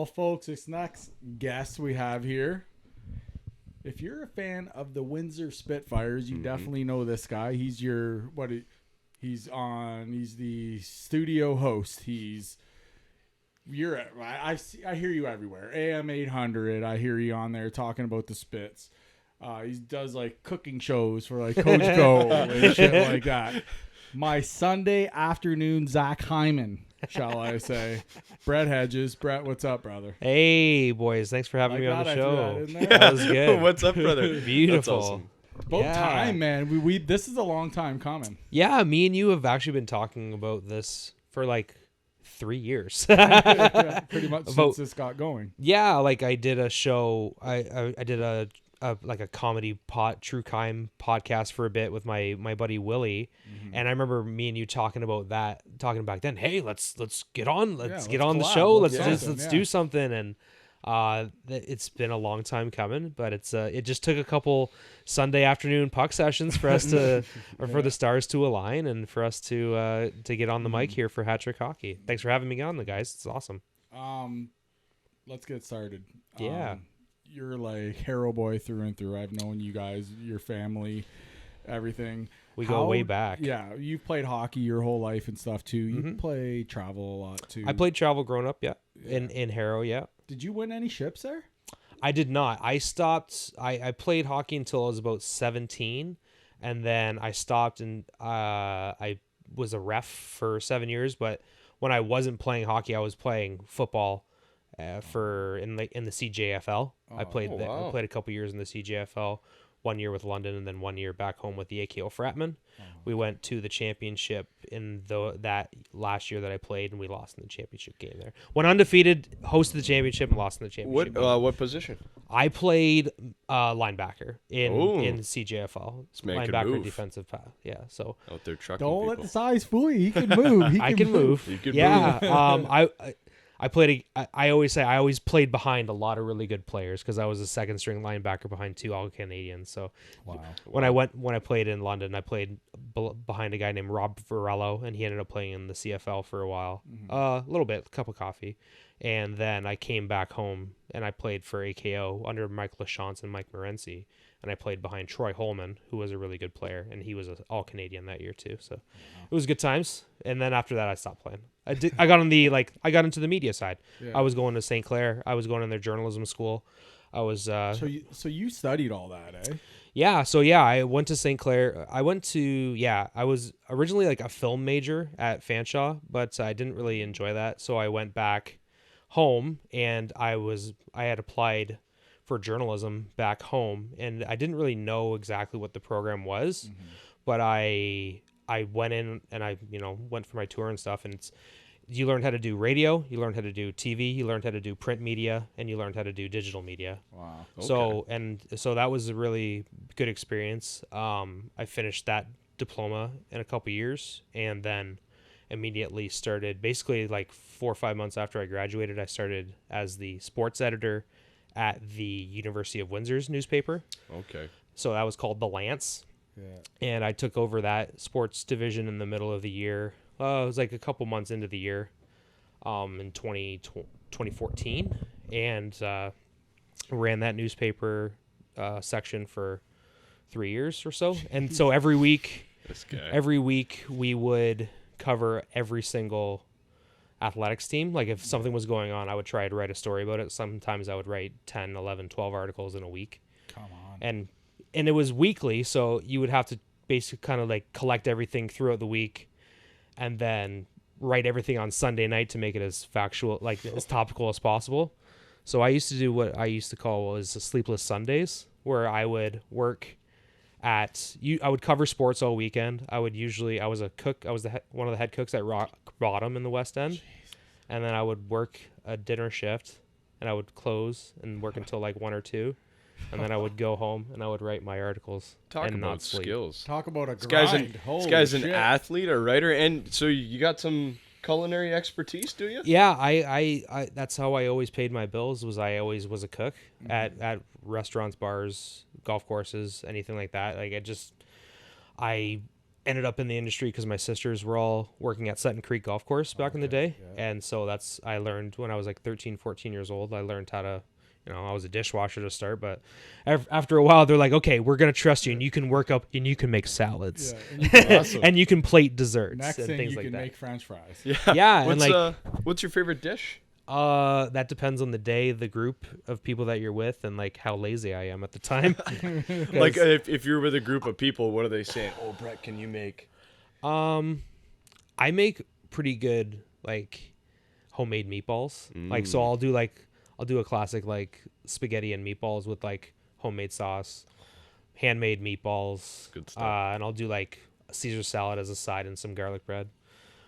Well, folks, this next guest we have here, if you're a fan of the Windsor Spitfires, you definitely know this guy. He's he's the studio host. I hear you everywhere. AM 800, I hear you on there talking about the Spits. He does like cooking shows for like Coach Go and shit like that. My Sunday afternoon Zach Hyman, shall I say. Brett Hedges. Brett, what's up, brother? Hey, boys. Thanks for having me on the show. That, that was good. What's up, brother? Beautiful. That's awesome. About time, man. We this is a long time coming. Yeah, me and you have actually been talking about this for like 3 years. Yeah, pretty much since this got going. Yeah, like I did a show. I did a comedy true crime podcast for a bit with my buddy Willie, and I remember me and you talking back then. Hey, let's get on the show. Let's do something. And it's been a long time coming, but it just took a couple Sunday afternoon puck sessions for us to or for the stars to align and for us to get on the mic here for Hat Trick Hockey. Thanks for having me on, guys. It's awesome. Let's get started. Yeah. You're like Hero Boy through and through. I've known you guys, your family, everything. We go way back. Yeah, you've played hockey your whole life and stuff too. You play travel a lot too. I played travel growing up, in Harrow, yeah. Did you win any ships there? I did not. I stopped. I played hockey until I was about 17, and then I stopped and I was a ref for 7 years. But when I wasn't playing hockey, I was playing football. In the CJFL. I played a couple years in the CJFL, 1 year with London and then 1 year back home with the AKO Fratman. We went to the championship in that last year that I played, and we lost in the championship game there. Went undefeated, hosted the championship, and lost in the championship. What position? I played linebacker in the CJFL. Linebacker, defensive path. Yeah, so out there trucking. Don't people. let the size fool you. He can move. I can move. You can move. I always played behind a lot of really good players because I was a second string linebacker behind two all Canadians. So when I played in London, I played behind a guy named Rob Varello, and he ended up playing in the CFL for a while, a little bit, a cup of coffee, and then I came back home and I played for AKO under Mike LaChance and Mike Morency, and I played behind Troy Holman, who was a really good player, and he was an all Canadian that year too. So it was good times. And then after that, I stopped playing. I got into the media side. Yeah. I was going to St. Clair. I was going in their journalism school. I was So you studied all that, eh? Yeah. So I went to St. Clair. I was originally like a film major at Fanshawe, but I didn't really enjoy that. So I went back home and I had applied for journalism back home, and I didn't really know exactly what the program was, but I went in and I went for my tour and stuff, and you learned how to do radio, you learned how to do TV, you learned how to do print media, and you learned how to do digital media. Wow. Okay. So that was a really good experience. I finished that diploma in a couple years, and then immediately started, basically like 4 or 5 months after I graduated, I started as the sports editor at the University of Windsor's newspaper. Okay. So that was called The Lance. Yeah. And I took over that sports division in the middle of the year. It was like a couple months into the year, in 2014, and ran that newspaper section for 3 years or so. And so every week we would cover every single athletics team. Like if something was going on, I would try to write a story about it. Sometimes I would write 10, 11, 12 articles in a week. Come on. And it was weekly, so you would have to basically kind of like collect everything throughout the week and then write everything on Sunday night to make it as factual, like as topical as possible. So I used to do what I used to call was sleepless Sundays, where I would work I would cover sports all weekend. I was a cook. I was one of the head cooks at Rock Bottom in the West End. Jeez. And then I would work a dinner shift, and I would close and work until like 1 or 2. And then I would go home and I would write my articles. Talk and about not sleep. Skills. Talk about a grind. This guy's an athlete, a writer, and so you got some culinary expertise, do you? Yeah, I that's how I always paid my bills. I always was a cook at restaurants, bars, golf courses, anything like that. Like I ended up in the industry because my sisters were all working at Sutton Creek Golf Course back in the day. Yeah. And so I learned when I was like 13, 14 years old, I learned how to, I was a dishwasher to start, but after a while they're like, okay, we're going to trust you and you can work up and you can make salads and you can plate desserts Next and thing things you like can that. make French fries. Yeah. What's, and like, what's your favorite dish? that depends on the day, the group of people that you're with, and like how lazy I am at the time. Like if you're with a group of people, what are they saying? Oh, Brett, can you make? I make pretty good like homemade meatballs. Like so I'll do a classic like spaghetti and meatballs with like homemade sauce, handmade meatballs. Good stuff. And I'll do like a Caesar salad as a side and some garlic bread.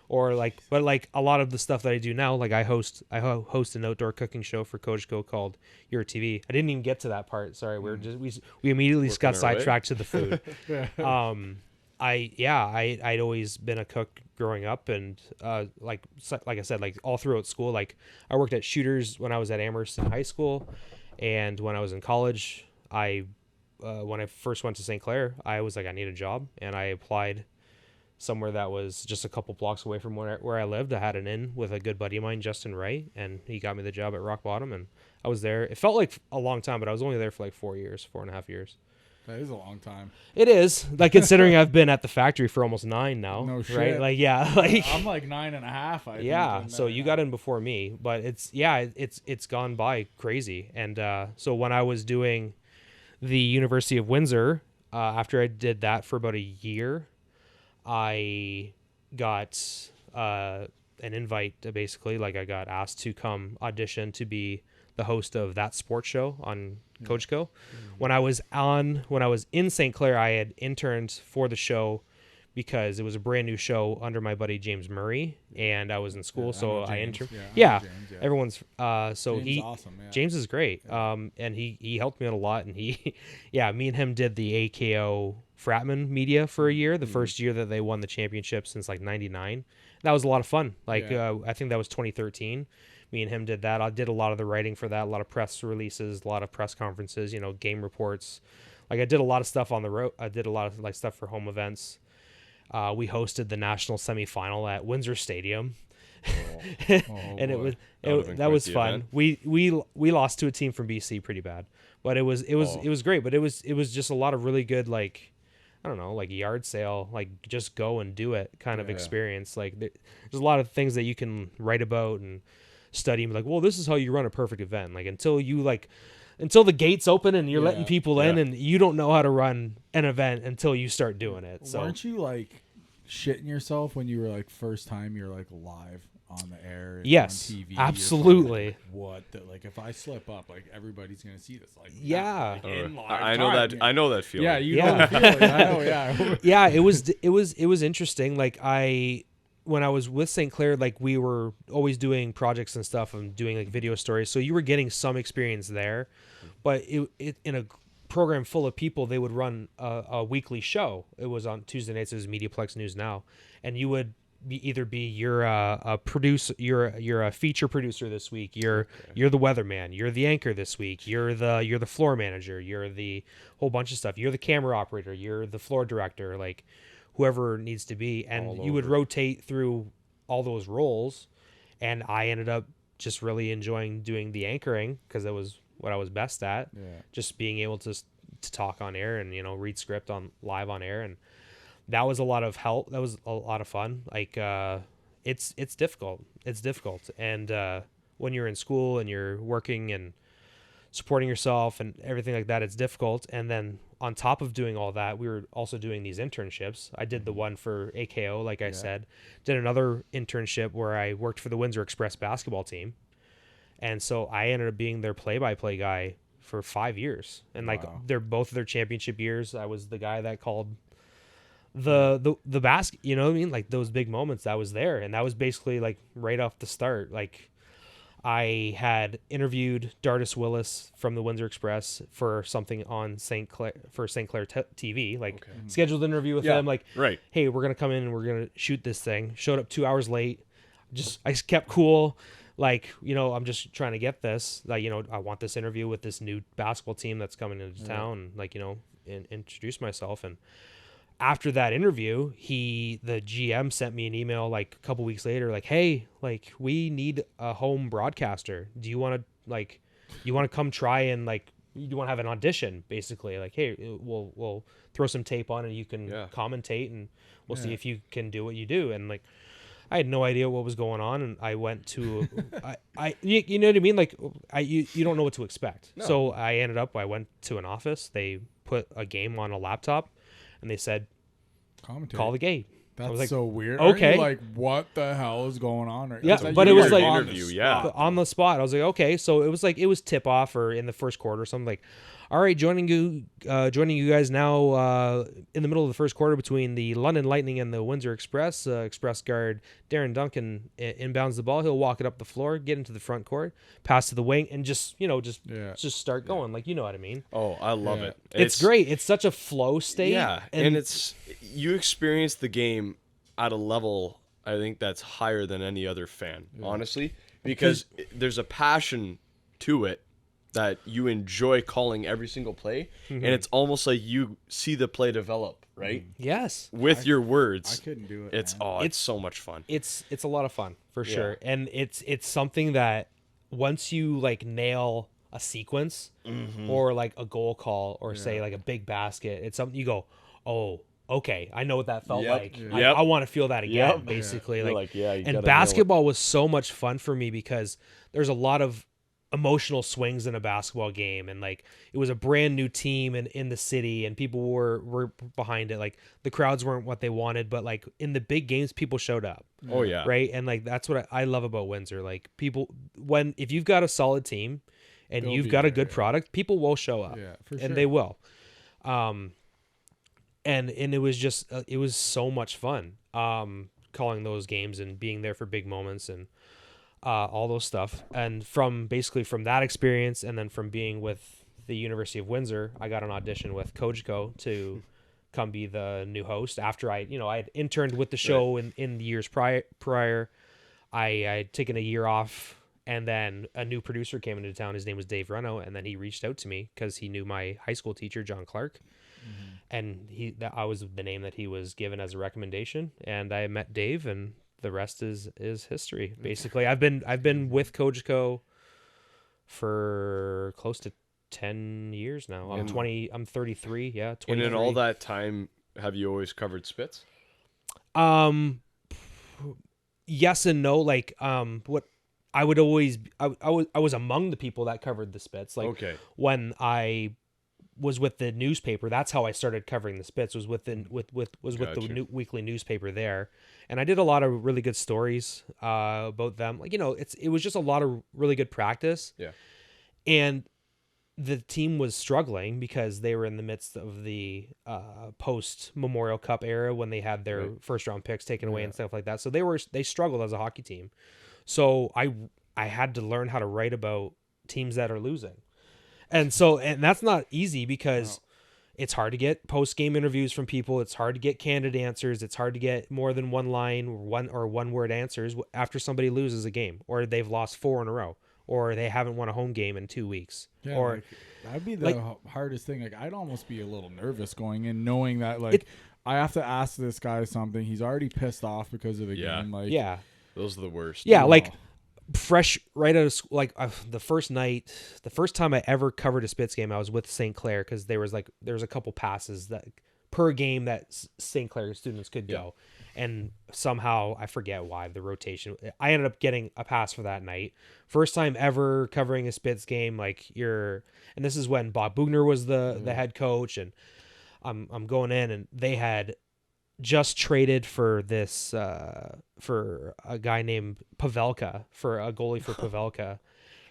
Or like, but like a lot of the stuff that I do now, like I host an outdoor cooking show for Coach Go called YourTv. I didn't even get to that part. Sorry, we immediately got sidetracked to the food. I'd always been a cook growing up, and like I said, like all throughout school, like I worked at Shooters when I was at Amherst in high school, and when I was in college, when I first went to St. Clair, I was like, I need a job, and I applied somewhere that was just a couple blocks away from where I lived. I had an in with a good buddy of mine, Justin Wright, and he got me the job at Rock Bottom, and I was there. It felt like a long time, but I was only there for like 4.5 years. That is a long time. It is, like considering I've been at the factory for almost 9 now. No shit. Right? Like, yeah, like I'm like 9.5. yeah. So you got in before me, but it's gone by crazy. And so when I was doing the University of Windsor, after I did that for about a year, I got an invite to basically, like I got asked to come audition to be the host of that sports show on Coach Go. When I was in St. Clair, I had interned for the show because it was a brand new show under my buddy James Murray, and I was in school, so I interned. Yeah, everyone's so James awesome. Yeah. James is great. And he helped me out a lot, and me and him did the AKO Fratman media for a year, the first year that they won the championship since like 99. That was a lot of fun. Like I think that was 2013. Me and him did that. I did a lot of the writing for that, a lot of press releases, a lot of press conferences, game reports. Like I did a lot of stuff on the road. I did a lot of like stuff for home events. We hosted the national semifinal at Windsor Stadium. And that was fun. We lost to a team from BC pretty bad, but it was great. But it was just a lot of really good, like, I don't know, like yard sale, like just go and do it kind of experience. Like there's a lot of things that you can write about and study and be like, well, this is how you run a perfect event. Like until the gates open and you're letting people in, and you don't know how to run an event until you start doing it. So weren't you like shitting yourself when you were like first time you're like live on the air? And yes, on TV, absolutely. Like, what? Like if I slip up, like everybody's gonna see this. Like in live I know that feeling. Yeah, you know the feeling. I know. Yeah. Yeah, it was interesting. Like when I was with St. Clair, like we were always doing projects and stuff and doing like video stories. So you were getting some experience there, but it in a program full of people, they would run a weekly show. It was on Tuesday nights. It was Mediaplex News Now, and you would you're a producer, you're a feature producer this week. You're the weatherman. You're the anchor this week. You're the floor manager. You're the whole bunch of stuff. You're the camera operator. You're the floor director. Like whoever needs to be, and you would rotate through all those roles. And I ended up just really enjoying doing the anchoring because that was what I was best at. Just being able to talk on air and read script live on air, and that was a lot of help. That was a lot of fun. Like it's difficult. It's difficult, and when you're in school and you're working and supporting yourself and everything like that, it's difficult. And then on top of doing all that, we were also doing these internships. I did the one for AKO, like I said, did another internship where I worked for the Windsor Express basketball team. And so I ended up being their play-by-play guy for 5 years. And like they're both of their championship years, I was the guy that called the basket, you know what I mean? Like those big moments, that was there. And that was basically like right off the start. Like I had interviewed Dardis Willis from the Windsor Express for something on St. Clair TV, like scheduled an interview with them. Like, hey, we're going to come in and we're going to shoot this thing. Showed up 2 hours late. I kept cool. Like, I'm just trying to get this, like, I want this interview with this new basketball team that's coming into town, and like, and introduce myself. And after that interview, the GM sent me an email like a couple weeks later, like, hey, like we need a home broadcaster. Do you want to come try and like, you want to have an audition, basically, like, hey, we'll throw some tape on and you can commentate and we'll see if you can do what you do. And like, I had no idea what was going on, and I went to, you know what I mean? Like, you don't know what to expect. No. So I went to an office. They put a game on a laptop, and they said, call the game. That's like, so weird. Okay. Like, what the hell is going on right now? Yeah, but it was like interview, on the spot. I was like, okay. So it was tip off or in the first quarter or something, like, all right, joining you guys now in the middle of the first quarter between the London Lightning and the Windsor Express. Express guard Darren Duncan inbounds the ball. He'll walk it up the floor, get into the front court, pass to the wing, and just start going. Like, you know what I mean? Oh, I love it. It's great. It's such a flow state. Yeah, and it's you experience the game at a level I think that's higher than any other fan, honestly, because there's a passion to it that you enjoy calling every single play, and it's almost like you see the play develop, right? Yes. With your words. I couldn't do it. It's so much fun. It's a lot of fun for sure, and it's something that once you like nail a sequence or like a goal call or say like a big basket, it's something you go, oh, okay, I know what that felt like. I want to feel that again, basically. And basketball was so much fun for me because there's a lot of emotional swings in a basketball game, and like it was a brand new team in the city, and people were behind it. Like the crowds weren't what they wanted, but like in the big games, people showed up. Oh yeah, right. And like that's what I love about Windsor. Like people, if you've got a solid team and you've got a good product, people will show up, and they will. And it was just it was so much fun calling those games and being there for big moments and all those stuff. And from that experience, and then from being with the University of Windsor, I got an audition with Coachco to come be the new host after I had interned with the show in the years prior. I had taken a year off, and then a new producer came into town. His name was Dave Reno, and then he reached out to me because he knew my high school teacher, John Clark. And I was the name that he was given as a recommendation, and I met Dave, and the rest is history. Basically, I've been with Coachco for close to 10 years now. I'm 33. Yeah, 23. And in all that time, have you always covered Spits? Yes and no. Like, what I would always I was among the people that covered the Spits. Like, when I was with the newspaper, that's how I started covering the Spits, was with the weekly newspaper there. And I did a lot of really good stories about them. Like, it was just a lot of really good practice. Yeah. And the team was struggling because they were in the midst of the post Memorial Cup era when they had their first round picks taken away and stuff like that. So they struggled as a hockey team. So I had to learn how to write about teams that are losing. And that's not easy because it's hard to get post-game interviews from people. It's hard to get candid answers. It's hard to get more than one line or one-word answers after somebody loses a game, or they've lost 4 in a row, or they haven't won a home game in 2 weeks. Yeah, or that'd be the hardest thing. Like, I'd almost be a little nervous going in, knowing that I have to ask this guy something. He's already pissed off because of the game. Like, those are the worst. Yeah, like fresh right out of the first time I ever covered a Spits game, I was with St. Clair because there was a couple passes that per game that St. Clair students could go, and somehow I forget why the rotation. I ended up getting a pass for that night. First time ever covering a Spits game. And this is when Bob Bugner was the head coach, and I'm going in, and they had just traded for this for a guy named Pavelka, for a goalie for Pavelka,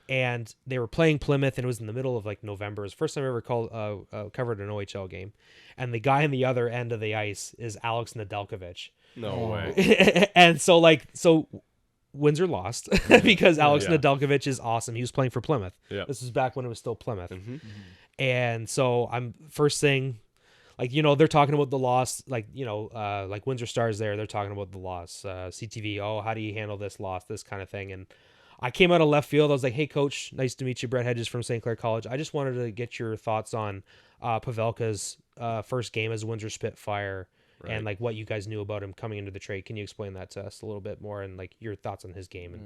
and they were playing Plymouth, and it was in the middle of like November. It was the first time I ever covered an OHL game, and the guy on the other end of the ice is Alex Nedeljkovic. No way. And so Windsor lost because Alex Nedeljkovic is awesome. He was playing for Plymouth. Yeah. This was back when it was still Plymouth. And so I'm first thing, they're talking about the loss, like Windsor Stars they're talking about the loss, CTV, how do you handle this loss, this kind of thing. And I came out of left field. I was like, hey, coach, nice to meet you. Brett Hedges from St. Clair College. I just wanted to get your thoughts on Pavelka's first game as a Windsor Spitfire and like what you guys knew about him coming into the trade. Can you explain that to us a little bit more and like your thoughts on his game?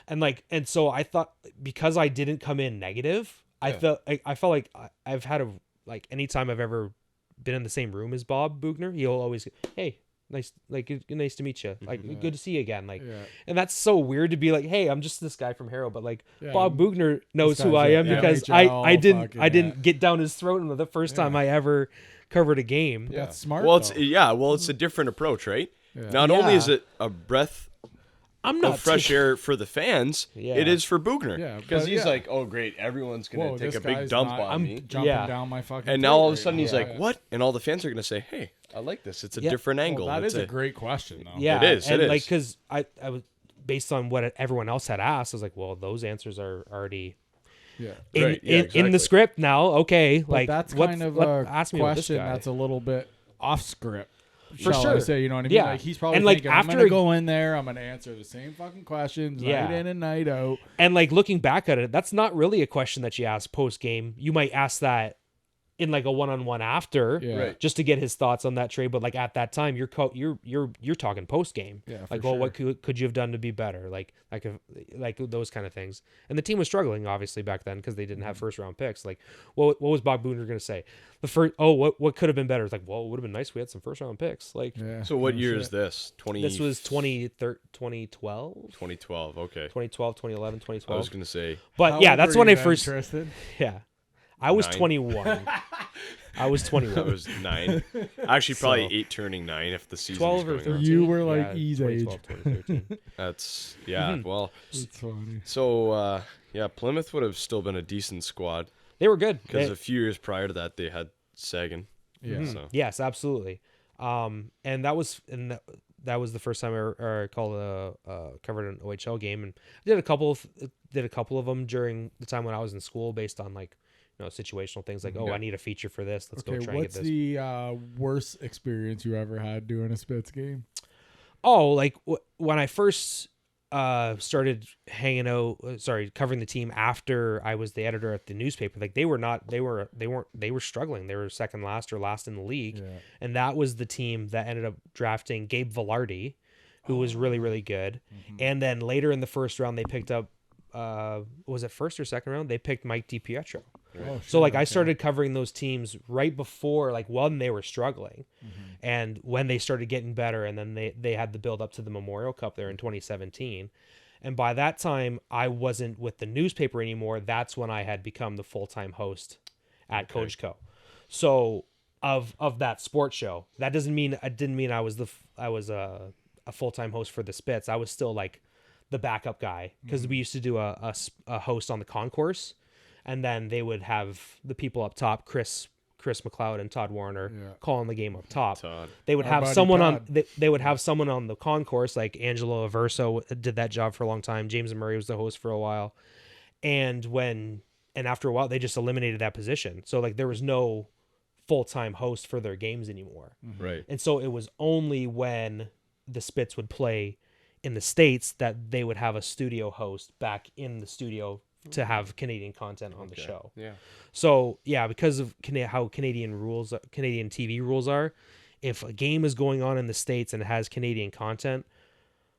And so I thought, because I didn't come in negative, I felt like I've had like anytime I've ever been in the same room as Bob Bugner, he'll always, hey, nice to meet you, like good to see you again, like, and that's so weird to be like, hey, I'm just this guy from Harrow, but like Bob Bugner knows who I am because I didn't get down his throat the first time I ever covered a game. That's smart. Well, it's a different approach, right? Not only is it a breath of fresh air for the fans, it is for Bugner, because he's like, oh great, everyone's gonna take a big dump on me, jumping down my fucking, and now all of a sudden he's like, what? And all the fans are gonna say, hey, I like this. It's a different angle. That is a great question, though. Yeah, it is. And like, because I was, based on what everyone else had asked, I was like, well, those answers are already in the script now. Okay, but like that's kind of a ask me question about this guy. that's a little bit off script. For shall sure. I say, you know what I mean? Yeah. Like, he's probably and like thinking, after I'm gonna go in there, I'm gonna answer the same fucking questions night in and night out. And like looking back at it, that's not really a question that you ask post game. You might ask that in like a one-on-one after, just to get his thoughts on that trade. But like at that time, you're talking post game, like, well, what could you have done to be better, like those kind of things. And the team was struggling obviously back then because they didn't have first round picks. Like, what was Bob Booner going to say? What could have been better? It's like, well, it would have been nice if we had some first round picks. Like, so what year is this? This was 2012. 2012. Okay. 2012, 2011, 2012. I was going to say, but that's when I first. Interested? Yeah. I was 9. 21. I was 21. I was 9. Actually, probably 8 turning 9 if the season 12 or going 13. on. You were like E's age. 2013. That's well. That's funny. So Plymouth would have still been a decent squad. They were good because a few years prior to that they had Sagan. Yeah. So. Yes, absolutely. And that was the first time I covered an OHL game, and I did a couple of them during the time when I was in school, based on like, situational things like, I need a feature for this. Let's go try and get this. What's the worst experience you ever had doing a Spits game? Oh, like when I first started covering the team after I was the editor at the newspaper. Like they were struggling. They were second last or last in the league, and that was the team that ended up drafting Gabe Velarde, who was really, really good. Mm-hmm. And then later in the first round, they picked up. Was it first or second round? They picked Mike DiPietro. Oh, so like I started covering those teams right before, like when they were struggling, and when they started getting better, and then they had the build up to the Memorial Cup there in 2017. And by that time, I wasn't with the newspaper anymore. That's when I had become the full-time host at Coach Co. So of that sports show, that didn't mean I was a full-time host for the Spits. I was still like the backup guy, because we used to do a host on the concourse, and then they would have the people up top, Chris McLeod and Todd Warner, calling the game up top. They would have someone on they would have someone on the concourse, like Angelo Averso did that job for a long time. James Murray was the host for a while, and after a while they just eliminated that position. So like there was no full-time host for their games anymore. Right. And so it was only when the Spits would play in the States that they would have a studio host back in the studio to have Canadian content on the show. Yeah. So because of how Canadian TV rules are, if a game is going on in the States and it has Canadian content,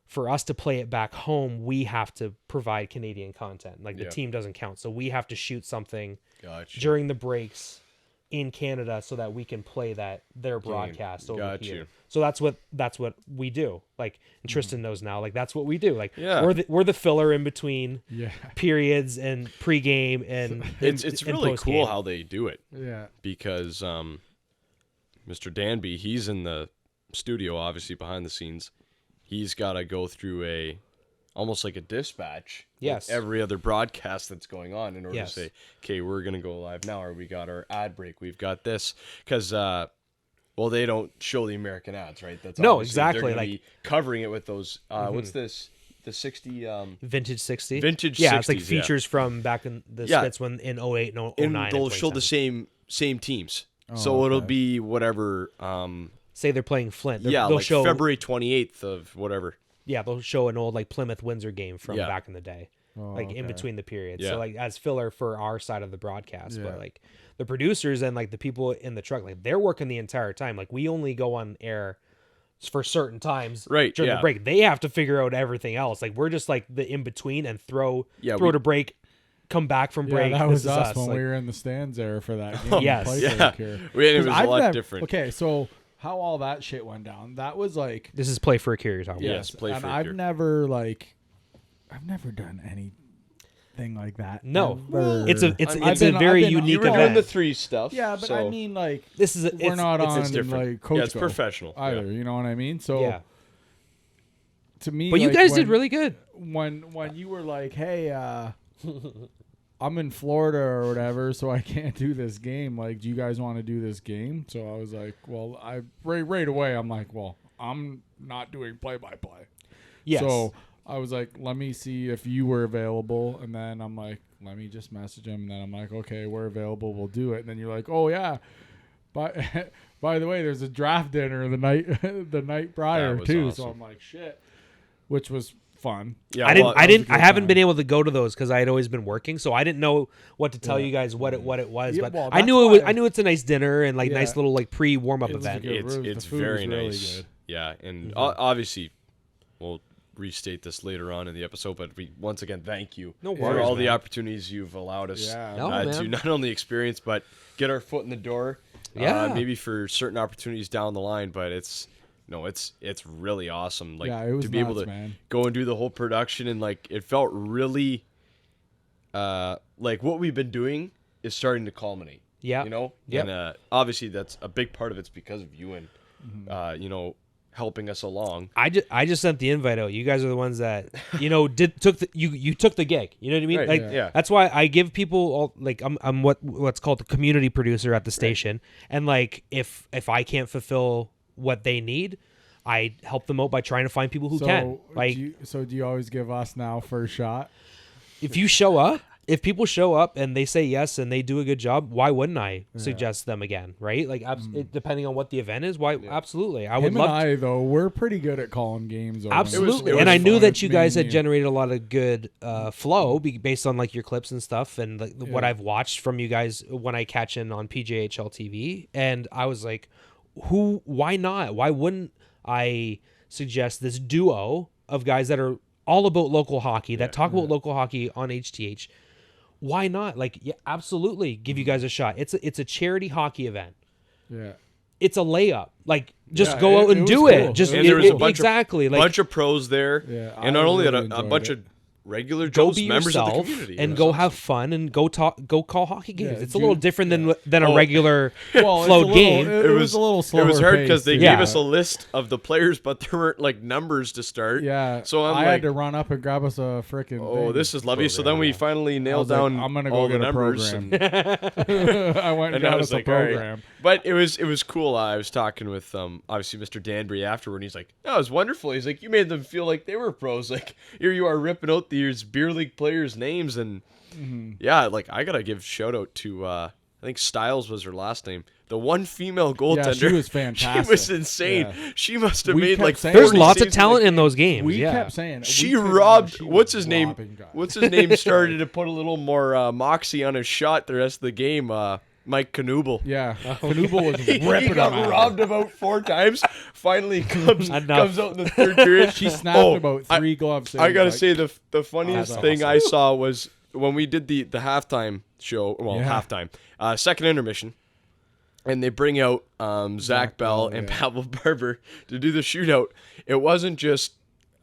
for us to play it back home, we have to provide Canadian content. Like the team doesn't count. So we have to shoot something during the breaks in Canada so that we can play their broadcast over here. So that's what we do. Like, and Tristan knows now. Like that's what we do. Like we're the filler in between periods and pregame, and it's really cool how they do it. Yeah. Because Mr. Danby, he's in the studio, obviously behind the scenes. He's got to go through almost like a dispatch. Yes. Like every other broadcast that's going on in order to say, okay, we're going to go live now, or we got our ad break, we've got this. Because, they don't show the American ads, right? That's no, exactly. They're like be covering it with those, what's this? The 60... Vintage 60? Vintage 60s, it's like features from back in the Spits when in 08 and 09. And they'll show the same teams. So it'll be whatever... say they're playing Flint. They'll show February 28th of whatever. Yeah, they'll show an old like Plymouth Windsor game from back in the day. like in okay. between the periods. Yeah. So like as filler for our side of the broadcast, Yeah. but like the producers and like the people in the truck, like they're working the entire time. Like we only go on air for certain times Right, during yeah. the break. They have to figure out everything else. Like we're just like the in between and throw to break, come back from break. Yeah, that This was is us when like, we were in the stands there for that game. Yes. Play Yeah. Here. It was a lot different. Okay, so how all that shit went down? That was like this is play for a cure you're talking about. Yes, play and for a I've cure. never done anything like that. No. ever. It's a I've been- very I've been- unique You were event. doing the 3 stuff. Yeah, but I mean, like, This is we're not on it's different. like Coach Yeah, it's Go professional. either. Yeah. You know what I mean? So yeah. to me, But you like, guys did when- really good. when you were like, hey, I'm in Florida or whatever, so I can't do this game. Like, do you guys want to do this game? So I was like, well, I right away, I'm like, well, I'm not doing play-by-play. Yes. So I was like, let me see if you were available. And then I'm like, let me just message him. And then I'm like, okay, we're available. We'll do it. And then you're like, oh, yeah. But by the way, there's a draft dinner the night prior, was too. awesome. So I'm like, shit, which was fun. Yeah, I well, haven't been able to go to those because I had always been working, so I didn't know what to tell you guys what it was. Yeah, but well, I that's knew it was. why- I knew it's a nice dinner and like Yeah. nice little like pre warm up It was event. good. it's The food very was really nice. good. Yeah, and obviously, we'll restate this later on in the episode, but we once again thank you No for worries, all the man. opportunities you've allowed us Yeah. No, to man. not only experience but get our foot in the door. Yeah. Maybe for certain opportunities down the line, but it's really awesome. Like Yeah, it was to be able nuts, to man. go and do the whole production, and like it felt really like what we've been doing is starting to culminate. Yeah. You know? Yep. And obviously that's a big part of it's because of you and helping us along. I just sent the invite out. You guys are the ones that you took the gig. You know what I mean? Right, Like yeah. that's why I give people all, like I'm what's called the community producer at the station, and like if I can't fulfill what they need, I help them out by trying to find people who can. Like do you always give us now first shot? if you show up, if people show up and they say yes and they do a good job, why wouldn't I suggest them again? Right? Like, depending on what the event is, why? Absolutely, I would Him love. and I though, we're pretty good at calling games. Over. Absolutely, It was and I knew fun. that you guys Me had and you. generated a lot of good flow based on like your clips and stuff, and like, what I've watched from you guys when I catch in on PJHL TV. And I was like, why not? Why wouldn't I suggest this duo of guys that are all about local hockey, that talk about local hockey on HTH? Why not? Like, yeah, absolutely, give you guys a shot. It's a charity hockey event. Yeah. It's a layup. Like, just Yeah, go out it and was do cool. it. Just And there was a bunch exactly of like bunch of pros there, Yeah, and I not only really that, a enjoyed bunch it. of regular go Joes, be members of the yourself community, and It go was have fun and go call hockey games. Yeah, It's a little June- different than a regular Well, flowed game. It was a little slower. It was hard because they paced, gave Yeah. us a list of the players, but there weren't like numbers to start. Yeah. So I'm I like, had to run up and grab us a freaking. oh, this is lovely. So then we finally nailed like, down I'm gonna go all the get a numbers. program. And, I went and and I got was us a like, all right. program. But it was cool. I was talking with obviously Mr. Danbury afterward, and he's like, "Oh, it was wonderful." He's like, "You made them feel like they were pros. Like here you are ripping out these beer league players' names, and yeah, like I gotta give shout out to I think Styles was her last name, the one female goaltender. Yeah, she was She fantastic. was insane. Yeah. She must have We made kept like saying- 40 There's lots of saves talent the in those games. We yeah. kept saying She we couldn't- robbed. she What's was his name? robbing guys. What's his name? Started to put a little more moxie on his shot the rest of the game. Mike Knuble. Yeah, Knuble was He ripping got them out. robbed about 4 times. Finally comes Enough. out in the third period. She snapped about 3 gloves. I gotta say the funniest That's thing awesome. I saw was when we did the halftime show. Well, Yeah. halftime, second intermission, and they bring out Zach Bell Bell, and yeah. Pavel Barber to do the shootout. It wasn't just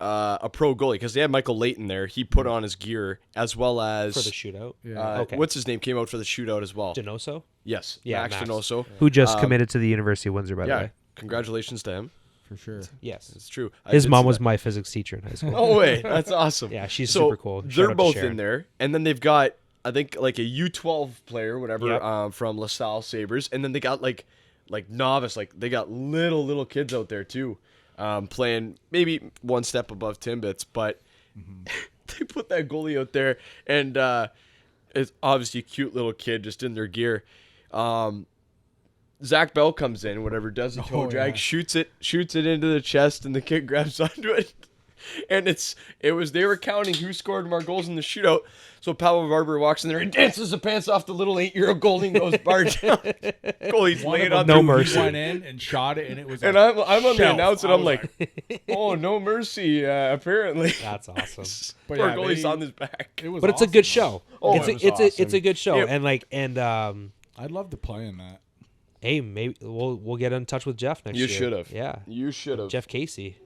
a pro goalie because they had Michael Layton there. He put on his gear as well as for the shootout. Yeah. Okay. what's his name came out for the shootout as well. Denoso, Yes, Yeah, Max Max. Denoso. who just committed to the University of Windsor, by the Yeah, way. congratulations to him. for sure. Yes. It's true. I His did mom see was that. my physics teacher in high school. Oh wait, that's awesome. Yeah, she's So super cool. Shout They're out to both Sharon. in there, and then they've got I think like a U12 player, whatever, Yep. from LaSalle Sabres, and then they got like novice, like they got little kids out there too, playing maybe one step above Timbits, but they put that goalie out there, and it's obviously a cute little kid just in their gear. Zach Bell comes in, whatever, does a toe Oh, drag, yeah. shoots it into the chest, and the kid grabs onto it. And they were counting who scored more goals in the shootout. So Pablo Barber walks in there and dances the pants off the little 8-year-old goalie and goes barge down. Goalie's laying on no the mercy. He went in and shot it, and it was. And like I'm on the shelf. announce, and I I'm was like, oh, no mercy, apparently. That's awesome. But Poor yeah, goalie's they- on his back. it was But it's a awesome, good though. show. Oh, it's it was it's a good show. Yeah. And I'd love to play in that. hey, maybe we'll get in touch with Jeff next year. You should have. Yeah. You should have. Jeff Casey.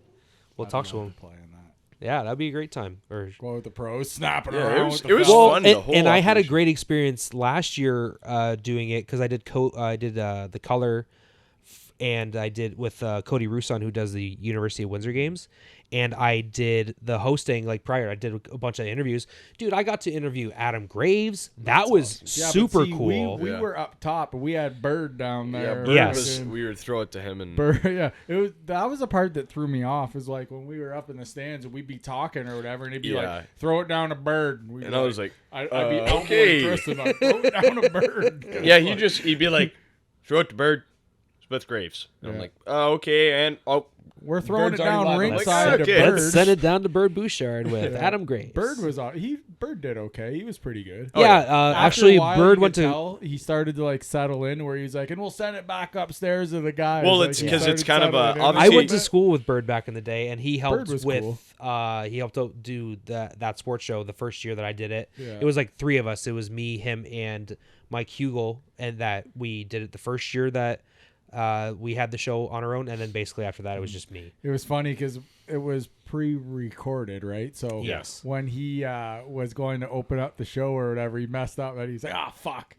We'll talk to him. Play in that. Yeah, that'd be a great time. Or Go with the pros, snapping Yeah, around. it was- with the it was fellas. fun. The whole and I had a operation. great experience last year doing it because I did the color, and I did with Cody Rousson, who does the University of Windsor games, and I did the hosting like prior. I did a bunch of interviews. Dude, I got to interview Adam Graves. That was Yeah, but super see, cool. We Yeah. were up top, and we had Bird down Yeah, there. Bird Yes. was, we would throw it to him and Bird, yeah, that was the part that threw me off. Is like when we were up in the stands and we'd be talking or whatever, and he'd be Yeah. like, "Throw it down to Bird," and, we'd and be I was like, I'd be elbowing okay. Chris and like, "Throw it down to Bird." yeah, he'd be like, throw it to Bird, Smith Graves. And I'm Yeah. like, okay, and We're throwing Bird's it down already live. I'm like, ringside okay. to Bird. Let's send it down to Bird Bouchard with Adam Graves. Bird was Bird did okay. He was pretty good. Yeah, After actually, a while, Bird you went could to. tell he started to like settle in where he was like, and we'll send it back upstairs to the guys. Well, Like, it's he 'cause it's started kind of a- settling in. obviously- I went to school with Bird back in the day, and he helped was with. cool. He helped out do that sports show the first year that I did it. Yeah. It was like three of us. It was me, him, and Mike Hugel, and that we did it the first year that we had the show on our own, and then basically after that it was just me. It was funny because it was pre-recorded, right? So Yes. when he was going to open up the show or whatever, he messed up and he's like, "Ah, fuck!"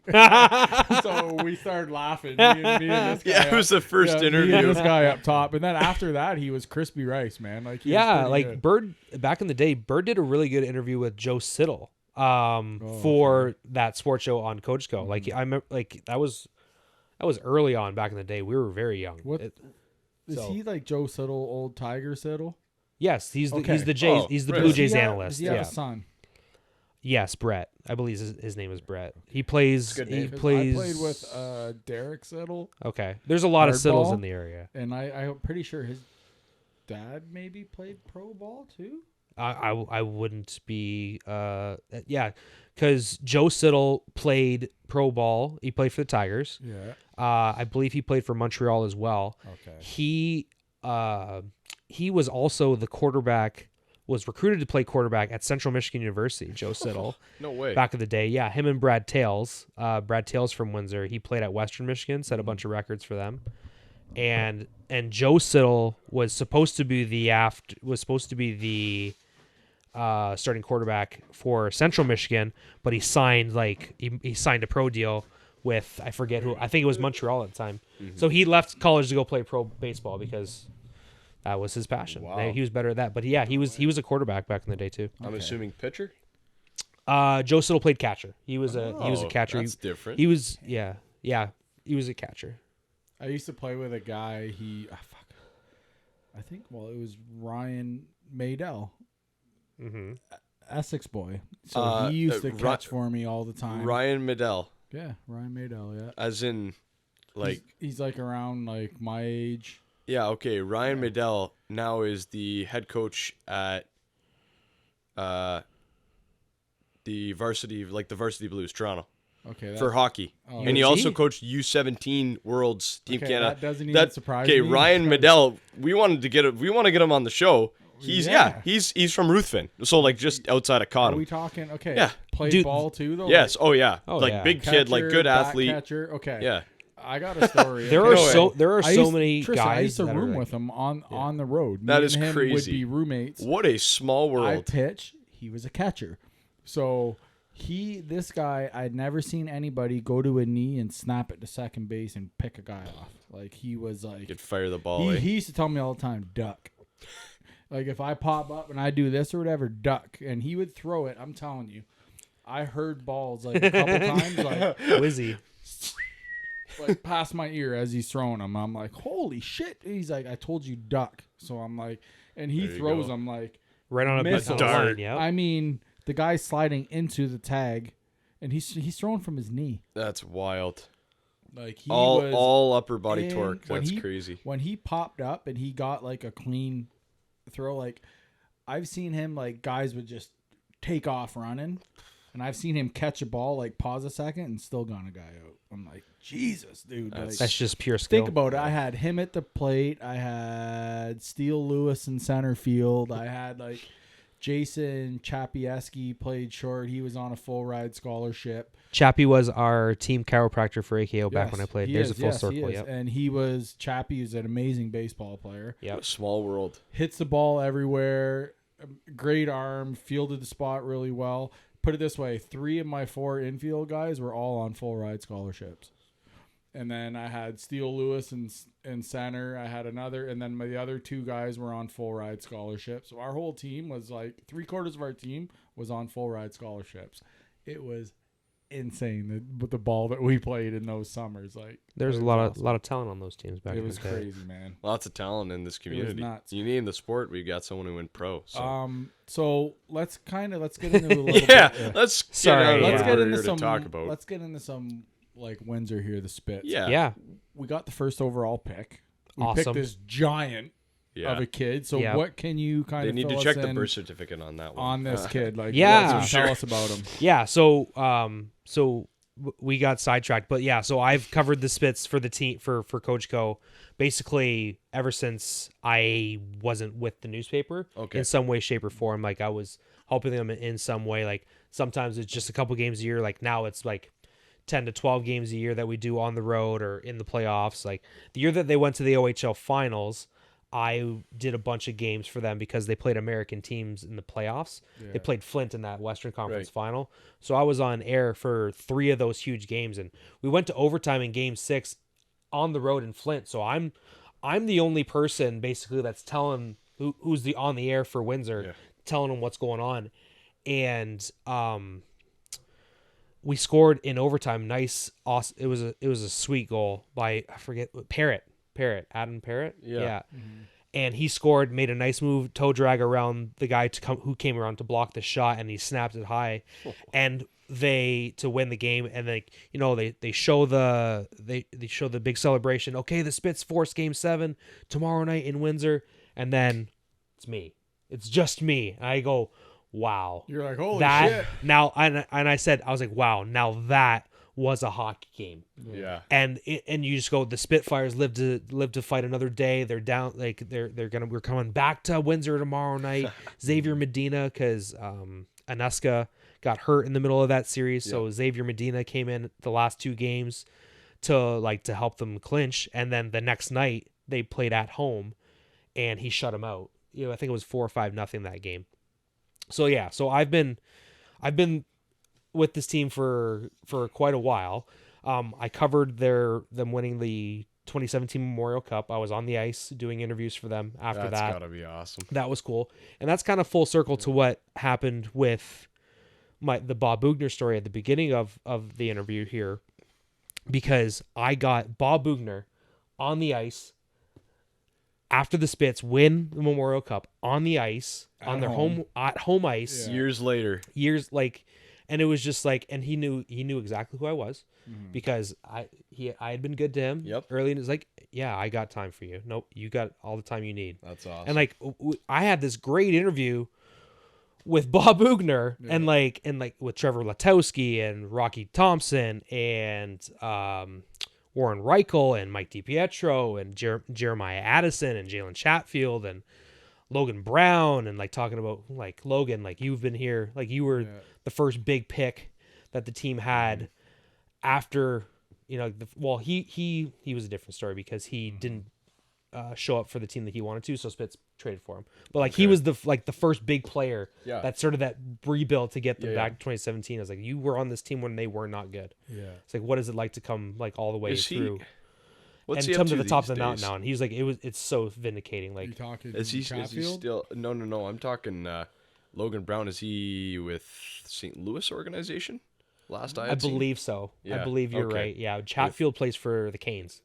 So we started laughing. Me and this guy yeah, it was the first me and interview. this guy up top, and then after that, he was crispy rice, man. Like he was Yeah, pretty like good. Bird back in the day. Bird did a really good interview with Joe Siddle for that sports show on Coach Go. Like I remember, like that was early on back in the day. We were very young. What- Is so- he like Joe Siddle, old Tiger Siddle? Yes, he's the Okay. he's the Jays Oh, he's the really? Blue Does he Jays have- analyst. Does he have Yeah. a son? Yes, Brett. I believe his name is Brett. He plays. good He name. 'Cause plays. I played with Derek Siddle, Okay, there's a lot of Siddles Hardball? in the area. and I'm pretty sure his dad maybe played pro ball too. I wouldn't be. Yeah, because Joe Siddle played pro ball. He played for the Tigers. Yeah. I believe he played for Montreal as well. Okay. He was also the quarterback. Was recruited to play quarterback at Central Michigan University. Joe Siddle. No way. Back in the day, yeah, him and Brad Tales. Brad Tales from Windsor. He played at Western Michigan, set a bunch of records for them. And Joe Siddle was supposed to be the starting quarterback for Central Michigan, but he signed he signed a pro deal with I forget who. I think it was Montreal at the time. So he left college to go play pro baseball because that was his passion. Wow. He was better at that. But yeah, he was a quarterback back in the day too. I'm assuming pitcher. Joe Siddle played catcher. He was a Oh, catcher. That's different. He was he was a catcher. I used to play with a guy. I think it was Ryan Maydell, Mm-hmm. Essex boy. So he used to catch for me all the time. Ryan Medell, Yeah, Ryan Maydell. Yeah. as in, like, he's like around like my age. yeah, okay. Ryan Medell now is the head coach at the varsity Blues, Toronto, Okay. for hockey. Oh, And he is also he? coached U17 Worlds Team Okay, Canada. that doesn't even surprise okay, me Ryan because- Medell, we want to get him on the show. He's Yeah. he's from Ruthven. So like just outside of Are Cotton. we talking? Okay. Yeah. Played Dude, ball too though. Yes. Oh yeah. Oh, like yeah. big kid, like good back athlete. Catcher. Okay. Yeah. I got a story. There okay? are I so used- many Tristan, guys I used to that are room like- with him on the road. That Me is and him crazy. Would be roommates. What a small I world. pitch. He was a catcher. So this guy, I'd never seen anybody go to a knee and snap it to second base and pick a guy off. Like he was like Could fire the ball. he used to tell me all the time, duck. Like if I pop up and I do this or whatever, duck, and he would throw it. I'm telling you, I heard balls like a couple times, Wizzy. like past my ear as he's throwing them. I'm like, holy shit! He's like, I told you, duck. So I'm like, and he There you throws go. them like, Right on a Missile. line, yeah. I mean, the guy's sliding into the tag, and he's throwing from his knee. That's wild. Like he All was all upper body in- torque. when That's he- crazy. when he popped up and he got like a clean throw. Like I've seen him like guys would just take off running, and I've seen him catch a ball, like pause a second, and still gone a guy out. I'm like, Jesus, dude. That's- That's just pure skill. Think about it. I had him at the plate. I had Steele Lewis in center field. I had like Jason Chapieski played short. He was on a full ride scholarship. Chappie was our team chiropractor for AKO back Yes, when I played. he There's is, a full yes, he circle. is. Yep. And he was Chappie is an amazing baseball player. Yep. Small world. Hits the ball everywhere. Great arm. Fielded the spot really well. Put it this way, 3 of my 4 infield guys were all on full ride scholarships. And then I had Steele Lewis in center. I had another, and then the other 2 guys were on full ride scholarships. So our whole team was like 3/4 of our team was on full ride scholarships. It was insane the ball that we played in those summers. Like There's it a was lot awesome. of talent on those teams back It in was the day. crazy, man. Lots of talent in this community. nuts. You need the sport. We got someone who went pro. So. So let's get into a little yeah, bit. let's get Sorry, out of yeah. Let's what get we're into here some to talk about. Let's get into some like Windsor here, the Spits. Yeah, Yeah. We got the first overall pick. We Awesome. picked this giant yeah. of a kid. So Yeah. what can you kind They of need to fill check us the in birth certificate on that one. on this kid? Like, Yeah. what- tell us about him. Yeah, so we got sidetracked, but yeah, so I've covered the Spits for the team for Coach Co. Basically, ever since I wasn't with the newspaper Okay. in some way, shape, or form. Like I was helping them in some way. Like sometimes it's just a couple games a year. Like now it's like 10 to 12 games a year that we do on the road or in the playoffs. Like the year that they went to the OHL finals, I did a bunch of games for them because they played American teams in the playoffs. They played Flint in that Western Conference Right. final. So I was on air for 3 of those huge games, and we went to overtime in game 6 on the road in Flint. So I'm the only person basically that's telling who's on the air for Windsor, telling them what's going on. And we scored in overtime. Nice, awesome. It was a sweet goal by I forget Adam Parrott. Yeah. And he scored, made a nice move, toe drag around the guy who came around to block the shot, and he snapped it high, and to win the game. And they show the big celebration. Okay, the Spits force Game 7 tomorrow night in Windsor, and then it's just me. And I go, wow, You're like, holy that shit. now, and I was like, wow, now that was a hockey game. Yeah. And you just go, the Spitfires live to fight another day. They're down, like we're coming back to Windsor tomorrow night. Xavier Medina, because Anuska got hurt in the middle of that series, so Xavier Medina came in the last 2 games to help them clinch. And then the next night they played at home, and he shut them out. I think it was 4 or 5-0 that game. So yeah, so I've been with this team for quite a while. I covered them winning the 2017 Memorial Cup. I was on the ice doing interviews for them after That's that. gotta be awesome. That was cool. And that's kind of full circle to what happened with the Bob Bugner story at the beginning of the interview here, because I got Bob Bugner on the ice after the Spits win the Memorial Cup on the ice, on their home ice. Yeah. Years later. And it was just like, and he knew exactly who I was, because I had been good to him early, and it's like, yeah, I got time for you. Nope, you got all the time you need. That's awesome. And like I had this great interview with Bob Bugner, and like with Trevor Latowski and Rocky Thompson and Warren Reichel and Mike DiPietro and Jeremiah Addison and Jalen Chatfield and Logan Brown, and like talking about like Logan, like you've been here, like you were the first big pick that the team had after, he was a different story because he didn't show up for the team that he wanted to, so Spitz traded for him. But like he was the first big player that started that rebuild to get them back to 2017. I was like, you were on this team when they were not good. Yeah, it's like, what is it like to come like all the way through? What's and he come up to the top of the these mountain days? now, and he was like, it's so vindicating. Like, You talking Is he Chatfield? still? No. I'm talking Logan Brown. Is he with St. Louis organization? Last I I had seen? believe so. I Yeah, believe you're okay. right. Yeah, Chatfield plays for the Canes,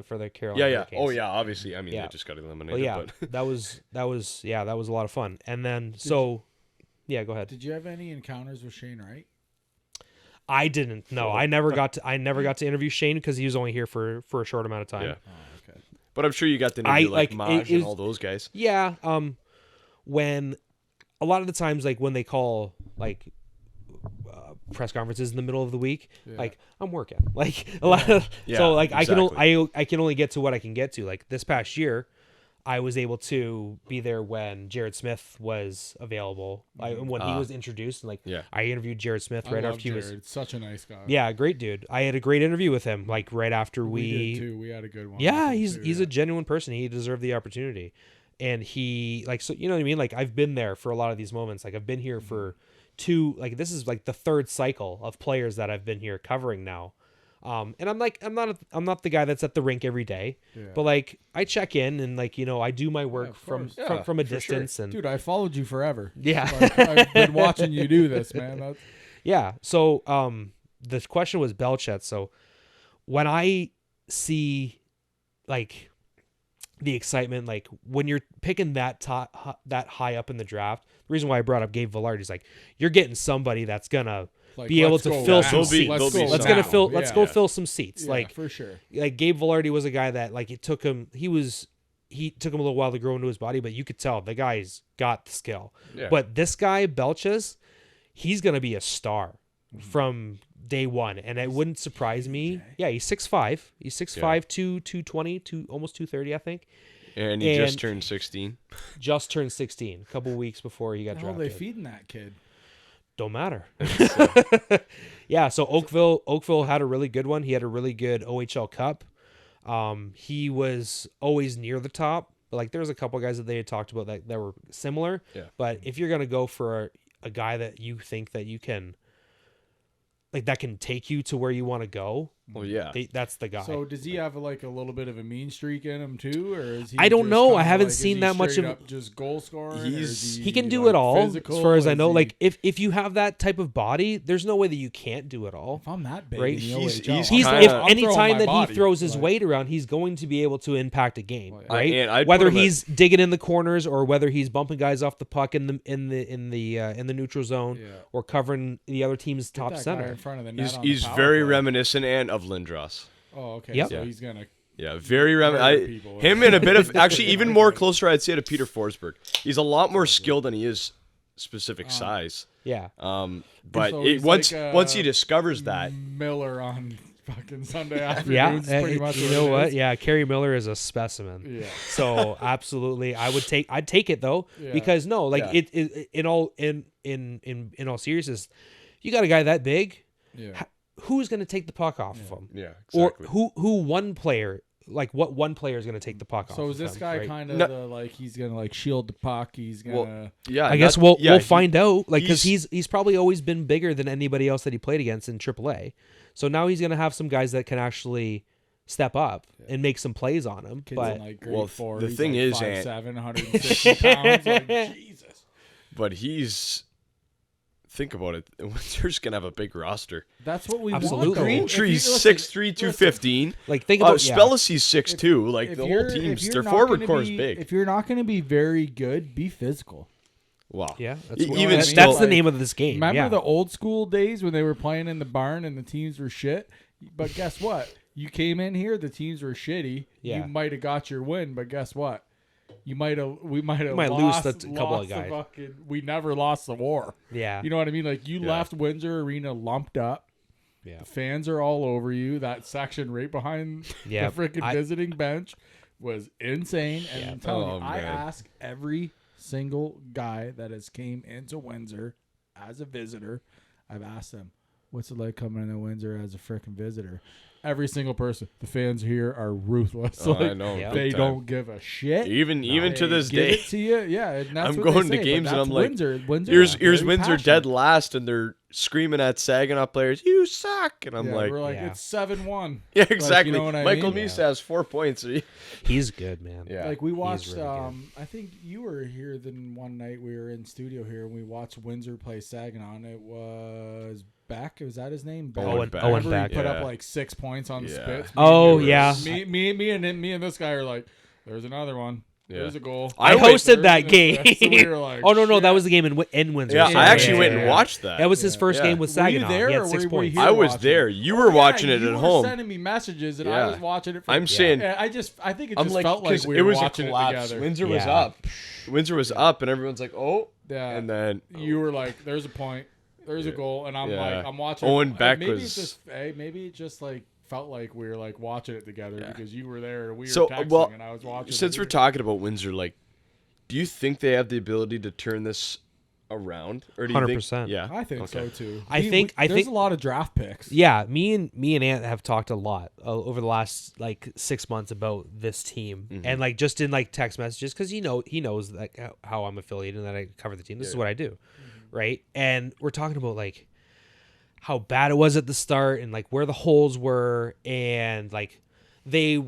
for the Carolina. Yeah. Hurricanes. Oh yeah. Obviously, I mean Yeah. they just got eliminated. Well, yeah, But that was a lot of fun. And then go ahead. Did you have any encounters with Shane Wright? I didn't. No, I never got to interview Shane because he was only here for a short amount of time. yeah. Oh, okay. But I'm sure you got to interview like, Maj it and was- all those guys. Yeah. When a lot of the times, like when they call like press conferences in the middle of the week, like I'm working, like a lot of, so like exactly. I can only get to what I can get to. Like this past year, I was able to be there when Jared Smith was available, when he was introduced, and like I interviewed Jared Smith right after he was. Such a nice guy. Yeah, great dude. I had a great interview with him, like right after We did too. We had a good one. Yeah, he's a genuine person. He deserved the opportunity, and he like, so you know what I mean. Like I've been there for a lot of these moments. Like I've been here for like this is like the third cycle of players that I've been here covering now. And I'm not the guy that's at the rink every day, but like I check in and like, you know, I do my work from a distance. Sure. And dude, I followed you forever. Yeah. Like, I've been watching you do this, man. Yeah. So, the question was Belchet. So when I see like the excitement, like when you're picking that high up in the draft, the reason why I brought up Gabe Velarde is like, you're getting somebody that's gonna be able to fill some seats. Let's go fill some seats. Like for sure. Like Gabe Velarde was a guy that like it took him. He took him a little while to grow into his body, but you could tell the guy's got the skill. Yeah. But this guy Belches, he's gonna be a star from day one, and it wouldn't surprise me. Okay. Yeah, he's 6'5". He's 6'5", 220, almost 230, I think. And he just turned 16. Just turned 16, a couple weeks before he got drafted. How are they feeding that kid? Don't matter. Yeah, so Oakville had a really good one. He had a really good OHL Cup. He was always near the top, but like there was a couple guys that they had talked about that were similar. Yeah. But if you're gonna go for a guy that you think that you can, like that can take you to where you want to go. Well, yeah, that's the guy. So does he have like a little bit of a mean streak in him too, or is he? I don't know. I haven't seen that much of just goal scoring. He can do it all, as far as I know. Like if you have that type of body, there's no way that you can't do it all. If I'm that big, right? He's if any time that he throws his weight around, he's going to be able to impact a game, right? Whether he's digging in the corners or whether he's bumping guys off the puck in the neutral zone or covering the other team's top center. In front of the net he's very reminiscent of Lindros. Oh, okay. Yep. So he's gonna. Yeah, very him and a bit of actually even more closer, I'd say, to Peter Forsberg. He's a lot more skilled than he is specific size. Yeah. But so once he discovers that Miller on fucking Sunday afternoons, pretty much you know what? Yeah, Kerry Miller is a specimen. Yeah. So absolutely, I'd take it though because it in all seriousness, you got a guy that big. Yeah. Who's going to take the puck off of him? Yeah, exactly. Or who one player, like what one player is going to take the puck off of him? So is this guy kind of like he's going to like shield the puck? He's going to... I guess we'll find out. Like, because he's probably always been bigger than anybody else that he played against in AAA. So now he's going to have some guys that can actually step up and make some plays on him. But the thing is, 5'7", 160 pounds. Like, Jesus. But he's... Think about it. Windsor's gonna have a big roster. That's what we want. Greentree's 6'3", 215. Like think about Spellacy's 6'2". Like the whole team's their forward core is big. If you're not going to be very good, be physical. Wow. Yeah. That's the name of this game. Remember the old school days when they were playing in the barn and the teams were shit? But guess what? You came in here, the teams were shitty. Yeah. You might have got your win, but guess what? We might lose a couple of guys. We never lost the war. Yeah. You know what I mean? Like you left Windsor Arena lumped up. Yeah. The fans are all over you. That section right behind the freaking visiting bench was insane. And I'm telling you, I ask every single guy that has came into Windsor as a visitor, I've asked them, what's it like coming into Windsor as a freaking visitor? Every single person. The fans here are ruthless. I know. They don't give a shit. Even to this day. Give it to you. Yeah. And that's I'm what going they to say, games and I'm like, Windsor here's Windsor dead last, and they're screaming at Saginaw players, you suck. And I'm like, we're like, it's 7-1. Yeah, exactly. Like, you know what I Michael mean? Misa has 4 points. He's good, man. Yeah. Like we watched, really I think you were here then one night we were in studio here and we watched Windsor play Saginaw, and it was Beck. Was that his name? Owen Beck. He put up like 6 points on the Spits. Me and this guy are like, there's another one. There's a goal. I hosted that game. So we were like, no, that was the game in Windsor. Yeah, I actually went and watched that. That was his first game with Saginaw. Were you there? He had 6 points. I was there. You were watching it at home. You were sending me messages, and I was watching it. I'm saying, I think it just felt like we were watching it together. Windsor was up. Windsor was up, and everyone's like, "Oh, that And then you were like, "There's a point, there's a goal," and I'm like, I'm watching. Owen Beck maybe was. It's just, maybe it just like felt like we were like watching it together because you were there and we were So, texting well, and I was watching. Since we're talking about Windsor, like, do you think they have the ability to turn this around, or do you 100%. think? Yeah, I think okay. so too. I think there's a lot of draft picks. Yeah, me and Ant have talked a lot over the last like 6 months about this team, and like just in like text messages because he knows like how I'm affiliated and that I cover the team. This is what I do, right? And we're talking about like how bad it was at the start and like where the holes were, and like they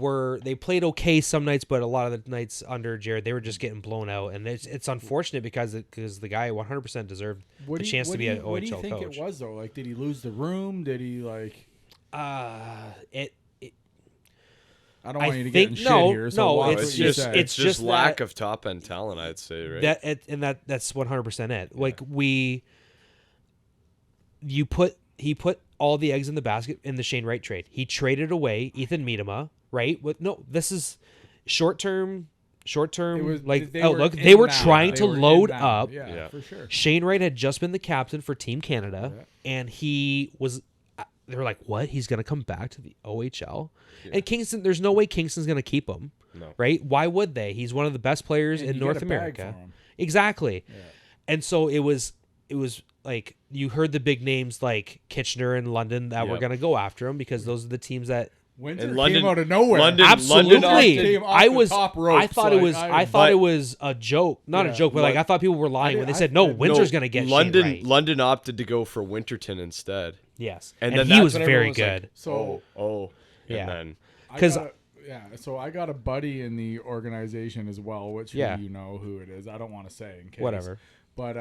played okay some nights, but a lot of the nights under Jared they were just getting blown out, and it's unfortunate because the guy 100% deserved the chance to be an OHL coach. What do you think it was though? Like, did he lose the room? Did he like? I don't want you to get in shit here. So it's just lack of top end talent, I'd say, right? That's 100% it. Like he put all the eggs in the basket in the Shane Wright trade. He traded away Ethan Miedema, right? This is short term outlook. They were trying to load up. Yeah, for sure. Shane Wright had just been the captain for Team Canada, and he was. They were like, "What? He's going to come back to the OHL?" And Kingston, there's no way Kingston's going to keep him, right? Why would they? He's one of the best players in North America. Exactly. Yeah. And so it was like you heard the big names like Kitchener and London that were going to go after him because those are the teams that Windsor came out of nowhere. Absolutely. I thought it was a joke, not a joke, but like I thought people were lying when they said no. Windsor's going to get London. Shane Wright. London opted to go for Winterton instead. Yes, and he was very good. Like, because so I got a buddy in the organization as well, which you know who it is. I don't want to say in case. Whatever. But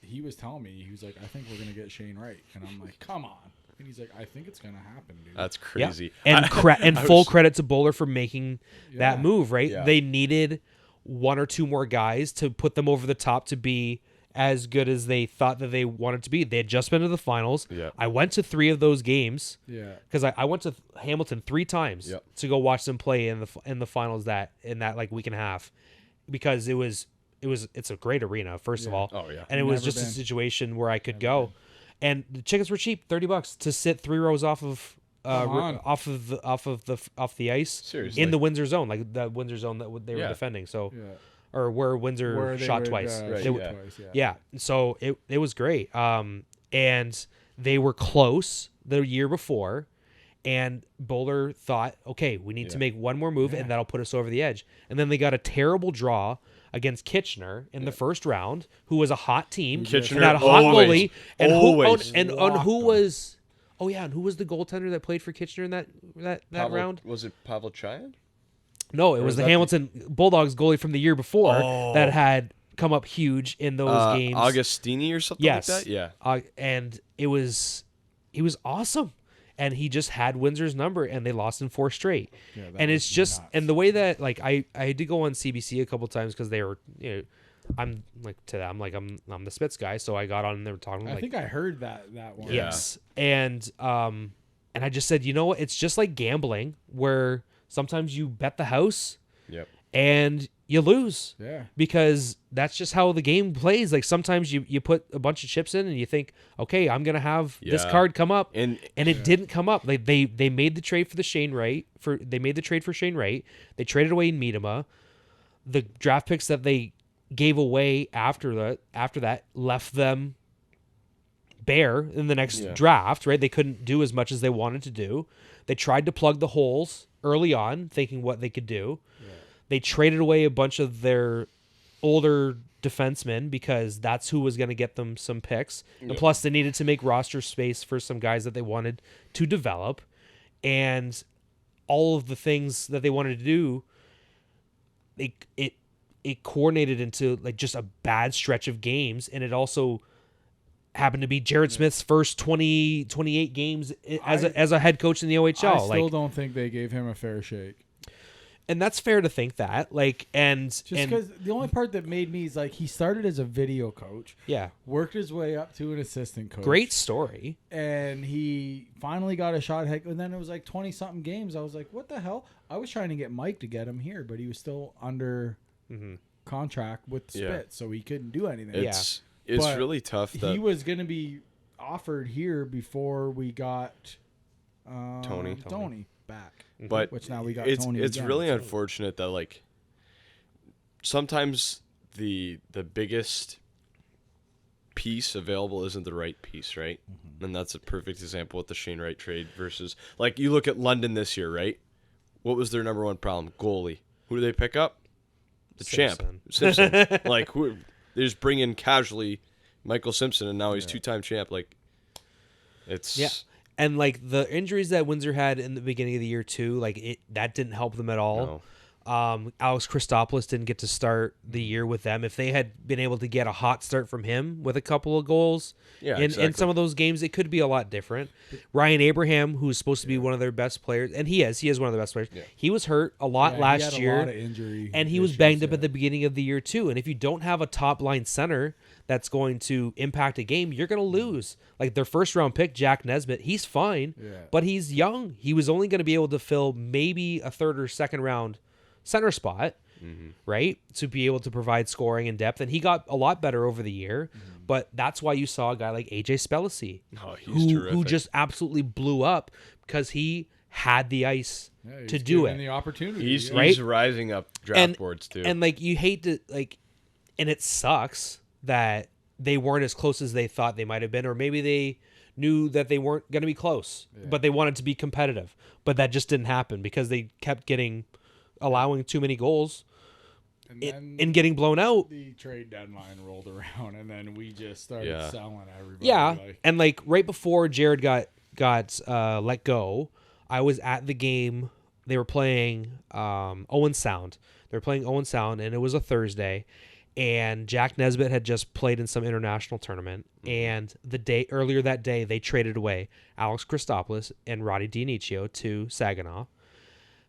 he was telling me, he was like, I think we're gonna get Shane Wright, and I'm like, come on. And he's like, I think it's gonna happen, dude. That's crazy. Yeah. And full credit to Bowler for making that move. Right? Yeah. They needed one or two more guys to put them over the top to be as good as they thought that they wanted to be. They had just been to the finals. Yeah. I went to 3 of those games. Yeah. Because I went to Hamilton 3 times to go watch them play in the finals in that like week and a half, because it's a great arena first of all. Oh yeah. And it was just a situation where I could go, and the tickets were cheap, $30 to sit 3 rows off of the ice. Seriously. In the Windsor zone, like the Windsor zone that they were defending. So. Yeah. Or where Windsor shot twice. Yeah. So it was great. And they were close the year before, and Bowler thought, okay, we need to make one more move, and that'll put us over the edge. And then they got a terrible draw against Kitchener in the first round, who was a hot team. Kitchener had a hot goalie. And who was the goaltender that played for Kitchener in that round? Was it Pavel Chayan? No, it was the Hamilton Bulldogs goalie from the year before that had come up huge in those games. Augustini or something like that? Yeah. And he was awesome. And he just had Windsor's number, and they lost in 4 straight. Yeah, and it's just nuts. And the way that like I had to go on CBC a couple times because they were, I'm like to them like I'm the Spitz guy, so I got on and they were talking. I think I heard that one. Yes. And I just said, you know what? It's just like gambling where sometimes you bet the house and you lose. Yeah. Because that's just how the game plays. Like sometimes you put a bunch of chips in and you think, okay, I'm going to have this card come up. And it didn't come up. Like they made the trade for the Shane Wright. They made the trade for Shane Wright. They traded away Miedema. The draft picks that they gave away after that left them bare in the next draft, right? They couldn't do as much as they wanted to do. They tried to plug the holes early on, thinking what they could do. Yeah. They traded away a bunch of their older defensemen because that's who was going to get them some picks. And plus, they needed to make roster space for some guys that they wanted to develop. And all of the things that they wanted to do, it coordinated into like just a bad stretch of games. And it also happened to be Jared Smith's first 28 games as a head coach in the OHL. I still don't think they gave him a fair shake. And that's fair to think that. Just because the only part that made me is like he started as a video coach. Yeah. Worked his way up to an assistant coach. Great story. And he finally got a shot at, and then it was like 20-something games. I was like, what the hell? I was trying to get Mike to get him here, but he was still under contract with the Spits, so he couldn't do anything. It's But really tough that he was going to be offered here before we got Tony back. but Which now we got it's Tony again, really so- unfortunate that like sometimes the biggest piece available isn't the right piece, right? And that's a perfect example with the Shane Wright trade versus like you look at London this year, right? What was their number one problem? Goalie. Who do they pick up? The champ, Simpson. Like who? They just bring in casually Michael Simpson, and now he's two-time champ. Like it's And like the injuries that Windsor had in the beginning of the year too, like that didn't help them at all. No. Alex Christopoulos didn't get to start the year with them. If they had been able to get a hot start from him with a couple of goals in some of those games, it could be a lot different. Ryan Abraham, who's supposed to be one of their best players, and he is one of the best players. Yeah. He was hurt a lot last year, a lot of injury and he was banged up at the beginning of the year too. And if you don't have a top line center that's going to impact a game, you're going to lose. Like their first round pick, Jack Nesbitt, he's fine, but he's young. He was only going to be able to fill maybe a third or second round center spot, right, to be able to provide scoring and depth, and he got a lot better over the year. But that's why you saw a guy like AJ Spellici, who just absolutely blew up because he had the ice to do it. The opportunity, he's rising up draft boards too. And like you hate to like, and it sucks that they weren't as close as they thought they might have been, or maybe they knew that they weren't going to be close, but they wanted to be competitive, but that just didn't happen because they kept allowing too many goals and getting blown out. The trade deadline rolled around, and then we just started selling everybody. Yeah, and like right before Jared got let go, I was at the game. They were playing Owen Sound. They were playing Owen Sound, and it was a Thursday. And Jack Nesbitt had just played in some international tournament. And earlier that day, they traded away Alex Christopoulos and Roddy Dionicio to Saginaw.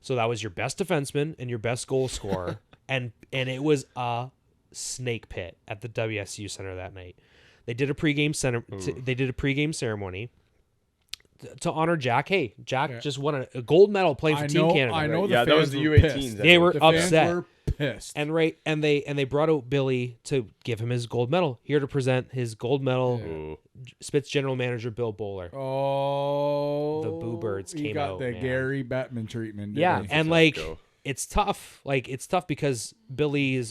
So that was your best defenseman and your best goal scorer, and it was a snake pit at the WSU Center that night. They did a pregame ceremony to honor Jack. Hey, Jack just won a gold medal playing for Team Canada. I know. That was the U18s. They were upset. Fans were pissed. And they brought out Billy to give him his gold medal. Here to present his gold medal, Spitz general manager Bill Bowler. Oh, the Boo Birds came got out. The Man. Gary Bettman treatment. Yeah, he? and like it's tough. Like it's tough because Billy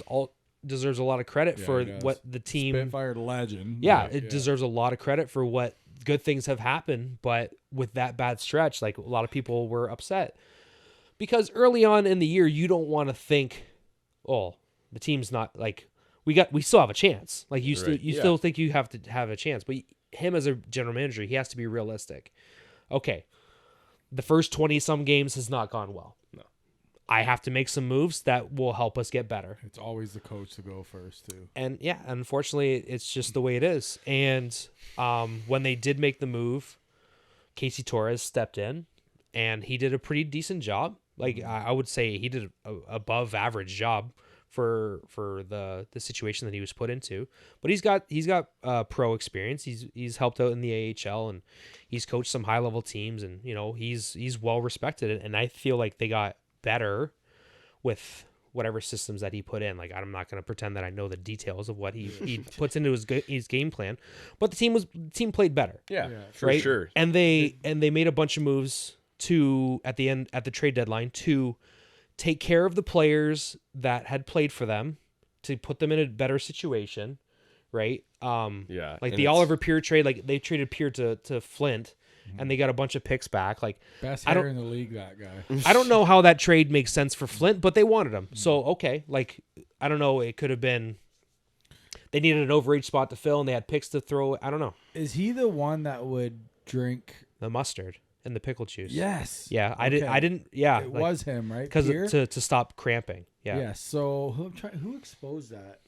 deserves a lot of credit for what the team. Spitfire legend. Yeah, it deserves a lot of credit for what good things have happened, but with that bad stretch, like a lot of people were upset because early on in the year, you don't want to think, oh, the team's not like we still have a chance. Like you still think you have to have a chance, but him as a general manager, he has to be realistic. Okay, the first 20 some games has not gone well. No, I have to make some moves that will help us get better. It's always the coach to go first too. And yeah, unfortunately, it's just the way it is. And when they did make the move, Casey Torres stepped in, and he did a pretty decent job. Like I would say, he did an above average job for the situation that he was put into. But he's got pro experience. He's helped out in the AHL, and he's coached some high level teams, and he's well respected. And I feel like they got better with whatever systems that he put in. Like I'm not going to pretend that I know the details of what he puts into his game plan, but the team played better. Yeah, for right? sure. And they made a bunch of moves at the trade deadline to take care of the players that had played for them, to put them in a better situation, right? Like the Oliver Peer trade, like they traded Peer to Flint. And they got a bunch of picks back. Like best hitter in the league, that guy. I don't know how that trade makes sense for Flint, but they wanted him. So okay, like I don't know. It could have been they needed an overreach spot to fill, and they had picks to throw. I don't know. Is he the one that would drink The mustard and the pickle juice? Yes. Yeah, I didn't. Yeah, it was him, right? Because to stop cramping. Yeah. Yeah. So who exposed that?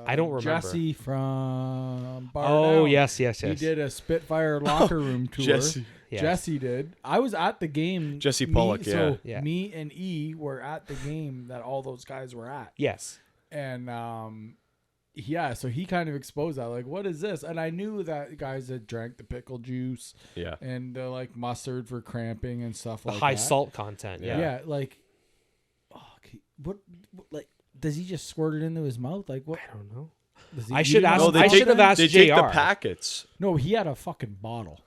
I don't remember. Jesse from Bar Oh, Down. yes. He did a Spitfire locker room tour. Jesse. Yes. Jesse did. I was at the game. Jesse Pollock, So Yeah. me and E were at the game that all those guys were at. Yes. And so he kind of exposed that. Like, what is this? And I knew that guys that drank the pickle juice. Yeah. And like mustard for cramping and stuff The like high that. salt content. Yeah. Yeah. Like, what like does he just squirt it into his mouth? Like what? I don't know. I should ask- No, I should have asked They take the JR. packets No, he had a fucking bottle.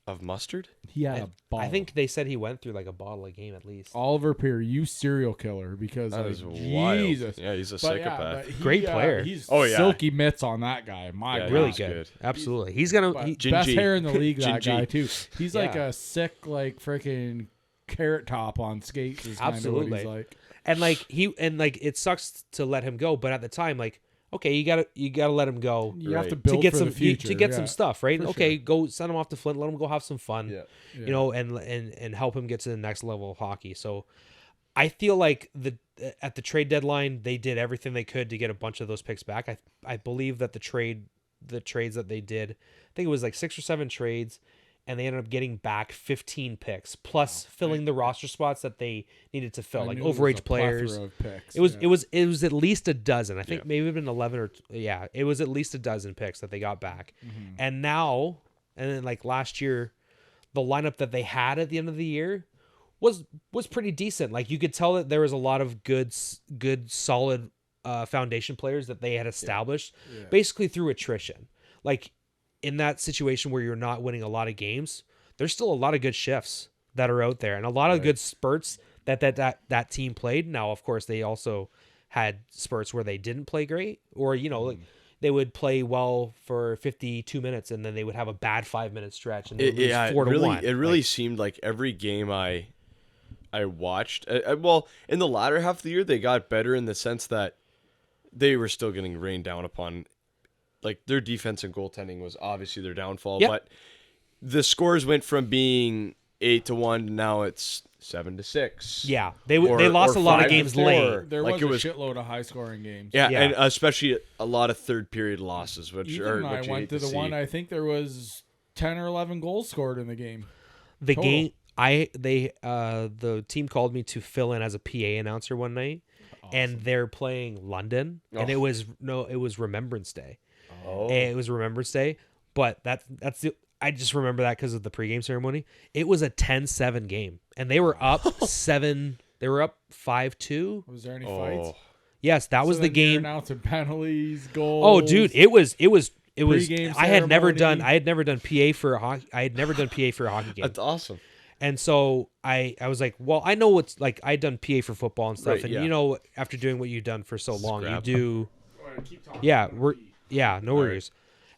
of mustard. He had a bottle. I think they said he went through like a bottle a game at least. Oliver Peer, you serial killer, because That like, is wild. Jesus. Yeah, he's a But psychopath. Great player. He's Oh, yeah. silky mitts on that guy. My Yeah, God. Really he's good. good. Absolutely. He's gonna. But He, best Gingy. hair in the league, that Gingy. guy too. He's like Yeah. a sick, like freaking carrot top on skates. Is kind of what Absolutely. he's like. and like it sucks to let him go, but at the time, like, okay, you gotta let him go. You have to Right. build To get for some the future. to get yeah. some stuff, right? for Okay, sure. go send him off to Flint, let him go have some fun. Yeah. Yeah. You know, and help him get to the next level of hockey. So I feel like at the trade deadline they did everything they could to get a bunch of those picks back. I believe that the trades that they did, I think it was like 6 or 7 trades, and they ended up getting back 15 picks plus filling the roster spots that they needed to fill, I like knew it was overage a players. plethora of picks, It was yeah. it was at least a dozen. I think Yeah. maybe even 11 or it was at least a dozen picks that they got back. And now, and then like last year, the lineup that they had at the end of the year was pretty decent. Like you could tell that there was a lot of good solid foundation players that they had established basically through attrition. Like in that situation where you're not winning a lot of games, there's still a lot of good shifts that are out there and a lot of good spurts that team played. Now, of course, they also had spurts where they didn't play great, or like they would play well for 52 minutes and then they would have a bad 5-minute stretch and they would lose 4-1. It really seemed like every game I watched. Well, in the latter half of the year, they got better in the sense that they were still getting rained down upon. Like their defense and goaltending was obviously their downfall, Yep. but the scores went from being 8-1 to now it's 7-6. Yeah, they lost or a lot of 5-4. games late. There Like, was it a shitload of high scoring games. Yeah, Yeah. and especially a lot of third period losses, which Ethan are and I what you went hate to the see. one. I think there was 10 or 11 goals scored in the game. The Total. game the team called me to fill in as a PA announcer one night, and they're playing London, and it was Remembrance Day. Oh. And it was Remembrance Day, but that's the I just remember that because of the pregame ceremony. It was a 10-7 game, and they were up 7. They were up 5-2. Was there any fights? Yes, that was So the then you're game. announcing penalties, goals. Oh, dude, it was. Pre-game I had never done. ceremony. I had never done PA for a hockey. I had never done PA for a hockey game. That's awesome. And so I was like, well, I know what's like. I'd done PA for football and stuff, Right, and yeah. you know, after doing what you've done for so long, Scrap. you do. Keep talking. Yeah, no worries.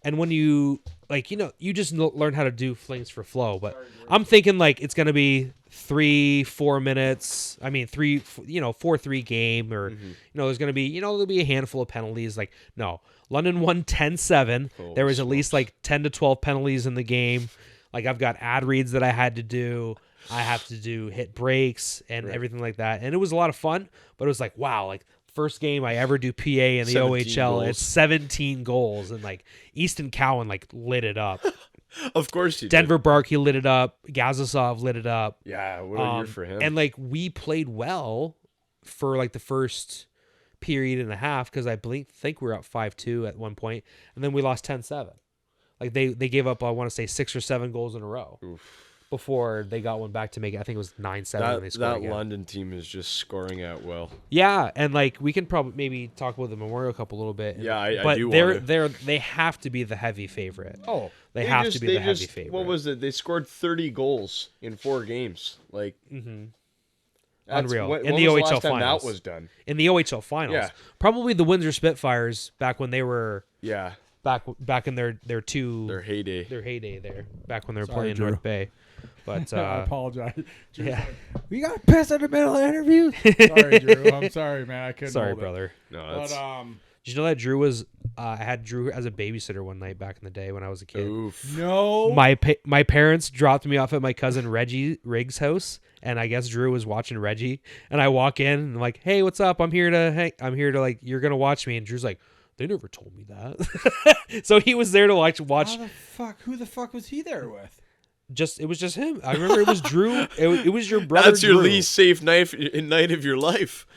And when you like, you just learn how to do flings for flow. But I'm thinking like it's gonna be 3-4 minutes. I mean 4-3 game, or there's gonna be there'll be a handful of penalties. Like no, London won 10-7. There was at least like 10 to 12 penalties in the game. Like I've got ad reads that I had to do. I have to do hit breaks and everything like that. And it was a lot of fun, but it was like, wow, like first game I ever do PA in the 17 OHL. goals. It's 17 goals, and like Easton Cowan like lit it up. Of course you Denver Barkey lit it up. Gazasov lit it up. did. Yeah, what a year for him. And like we played well for like the first period and a half, because I think we were up 5-2 at one point, and then we lost 10-7. Like they gave up, I want to say 6 or 7 goals in a row before they got one back to make it. I think it was 9-7 when they scored that again. London team is just scoring at will. Yeah, and like we can probably maybe talk about the Memorial Cup a little bit. Yeah, I but do they have to be the heavy favorite. Oh, They have to be the heavy favorite. What was it? They scored 30 goals in 4 games. Like, Unreal. When In the was OHL last time finals. that was done? In the OHL finals, Yeah. probably the Windsor Spitfires back when they were Yeah, back in their their heyday. heyday there, back when they were Sorry, playing Drew. North Bay. But I apologize. Drew's yeah. like, we got pissed in the middle of the interview. Sorry, Drew. I'm sorry, man. I couldn't. Sorry, hold it. brother. No, But that's Did you know that Drew was? I had Drew as a babysitter one night back in the day when I was a kid. oof. no. My parents dropped me off at my cousin Reggie Riggs' house, and I guess Drew was watching Reggie. And I walk in and I'm like, "Hey, what's up? I'm here to like, you're gonna watch me." And Drew's like, "They never told me that." So he was there to watch. How the fuck? Who the fuck was he there with? It was just him. I remember it was Drew. It was your brother. That's your Drew. least safe night of your life.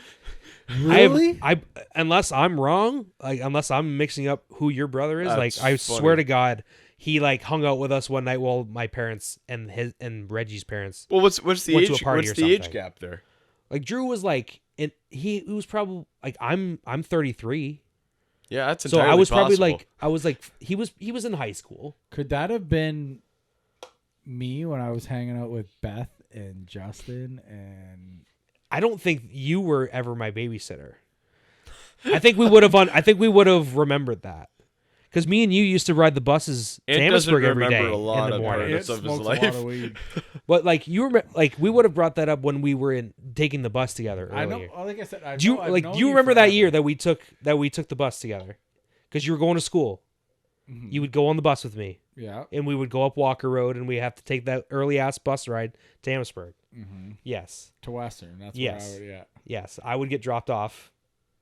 Really? I unless I'm wrong, like unless I'm mixing up who your brother is, like That's I funny. swear to God, he like hung out with us one night while my parents and Reggie's parents. Well, what's the Went to a age? party What's or the age something. gap there? Like Drew was like and he was probably like I'm 33. Yeah, that's So entirely I was probably possible. he was in high school. Could that have been me when I was hanging out with Beth and Justin and I don't think you were ever my babysitter. I think we would have remembered that. Because me and you used to ride the buses to Ant doesn't Amherstburg every day remember a lot in the of morning. parts it of his smokes a lot life. of weed. But like we would have brought that up when we were taking the bus together earlier. I know, like I said, Do you remember that year that we took the bus together? Because you were going to school. Mm-hmm. You would go on the bus with me, Yeah. and we would go up Walker Road, and we have to take that early ass bus ride to Amherstburg. Mm-hmm. Yes, To Western. That's Yes. where I would, yeah. yes, I would get dropped off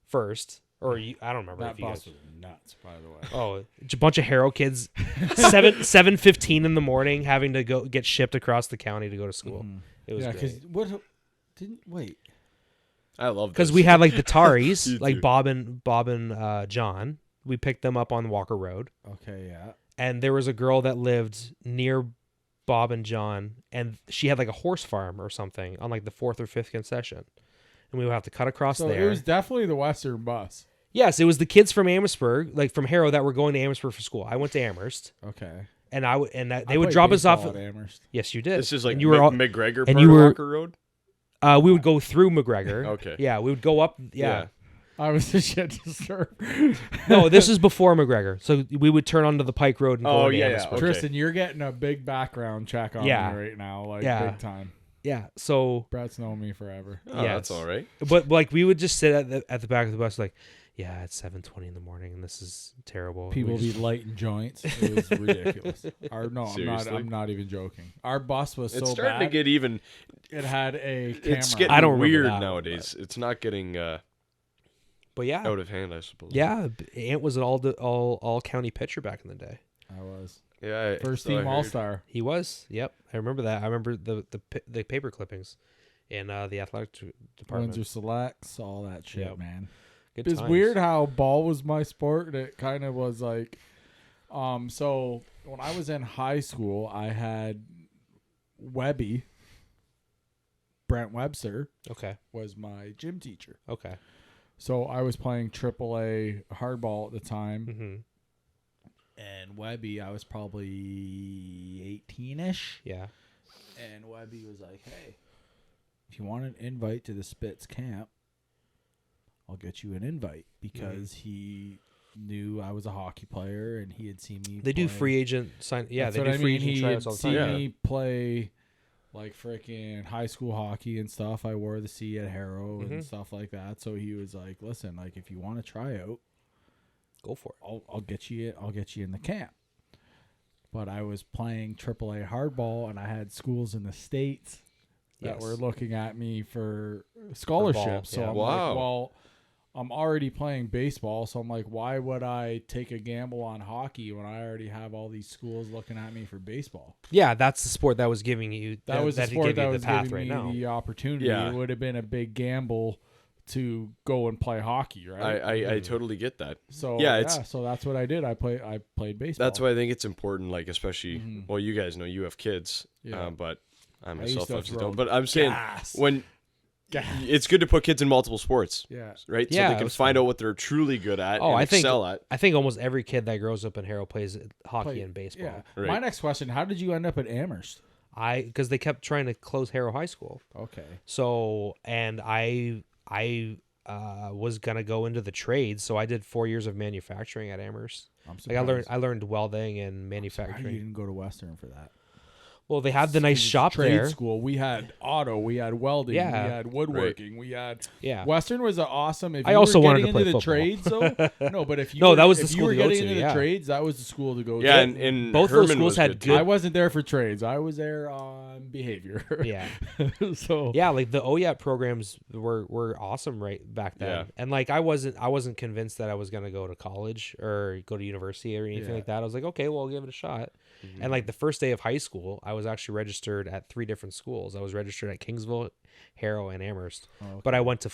first, or I don't remember That if you bus guys. was nuts, by the way. Oh, a bunch of Harrow kids, 7:15 in the morning, having to go get shipped across the county to go to school. Mhm. It was Yeah, great. because what didn't wait. I love Because this. we had like the Taris, You like too. Bob and John. We picked them up on Walker Road, Okay, yeah. and there was a girl that lived near Bob and John, and she had like a horse farm or something on like the 4th or 5th concession, and we would have to cut across So there. it was definitely the Western bus. Yes, it was the kids from Amherstburg, like from Harrow, that were going to Amherstburg for school. I went to Amherst, Okay. and they I would played drop us off. baseball at Amherst. Yes, you did. This is like and you were all, McGregor and part you of were- Walker Road. we would go through McGregor. Okay. Yeah, we would go up. Yeah. I was a shit disturb. No, this is before McGregor. So we would turn onto the Pike Road and go Oh, into yeah, yeah. Amherstburg. Okay. Tristan, you're getting a big background check on Yeah. me right now, like Yeah. big time. Yeah. So, Brett's known me forever. Oh, Yes. that's all right. but like we would just sit at the back of the bus, like, yeah, it's 7:20 in the morning, and this is terrible. People We be just- lighting joints. It was ridiculous. Seriously? I'm not even joking. Our bus was It's so starting bad. to get even. It had a camera. It's getting I don't remember weird that, nowadays. It's not getting But yeah, out of hand, I suppose. yeah, Ant was an all county pitcher back in the day. I was Yeah. first so I team heard. All Star. He was. Yep, I remember that. I remember the paper clippings in the athletic department. Windsor Selects, all that shit, Yep. man. Good It's times. weird how ball was my sport. And it kind of was like, so when I was in high school, I had Webby. Brent Webster Okay. was my gym teacher. Okay. So I was playing AAA hardball at the time. Mm-hmm. And Webby, I was probably 18-ish. Yeah. And Webby was like, hey, if you want an invite to the Spitz camp, I'll get you an invite. Because he knew I was a hockey player and he had seen me They do play. free agent sign. Yeah, That's they what do I free mean. agent He tryouts had all the seen time. Yeah. me play like freaking high school hockey and stuff. I wore the C at Harrow and Mhm. stuff like that. So he was like, listen, like if you want to try out, Go for it. I'll get you in the camp. But I was playing AAA hardball and I had schools in the States that Yes. were looking at me for scholarships. So yeah. I'm Wow. like, well, I'm already playing baseball, so I'm like, why would I take a gamble on hockey when I already have all these schools looking at me for baseball? Yeah, that's the sport that was giving you That was the that sport gave that you was the path giving right me now. the opportunity. Yeah. It would have been a big gamble to go and play hockey, right? I totally get that. So Yeah, yeah, it's- so that's what I did. I played baseball. That's why I think it's important, like, especially, Mhm. well, you guys know you have kids, Yeah. but I used myself to obviously throw don't. But I'm saying gas. when Gas. it's good to put kids in multiple sports, Yeah. right? Yeah, So it they can was find fun. out what they're truly good at Oh, and I think- excel at. I think almost every kid that grows up in Harrow plays hockey Play- and baseball. Yeah. Right. My next question: how did you end up at Amherst? Because they kept trying to close Harrow High School. Okay. So, and I was gonna go into the trades, so I did 4 years of manufacturing at Amherst. I'm Like surprised. I learned welding and How you manufacturing. didn't go to Western for that? Well, they had the nice It was shop trade there. school. We had auto. We had welding. Yeah. We had woodworking. We had Yeah. Western was an awesome. If I you also were wanted getting to into play the trades, though. No, but if you No, were, that was the if school you were to go getting to, into yeah. the trades, that was the school to go Yeah, to. and Both those Herman schools was had good, good- I wasn't there for trades. I was there on behavior. Yeah. So Yeah, like the OYAT programs were awesome right back then. Yeah. And like I wasn't convinced that I was gonna go to college or go to university or anything Yeah. like that. I was like, okay, well, I'll give it a shot. And like the first day of high school, I was actually registered at 3 different schools. I was registered at Kingsville, Harrow, and Amherst. okay. But I went to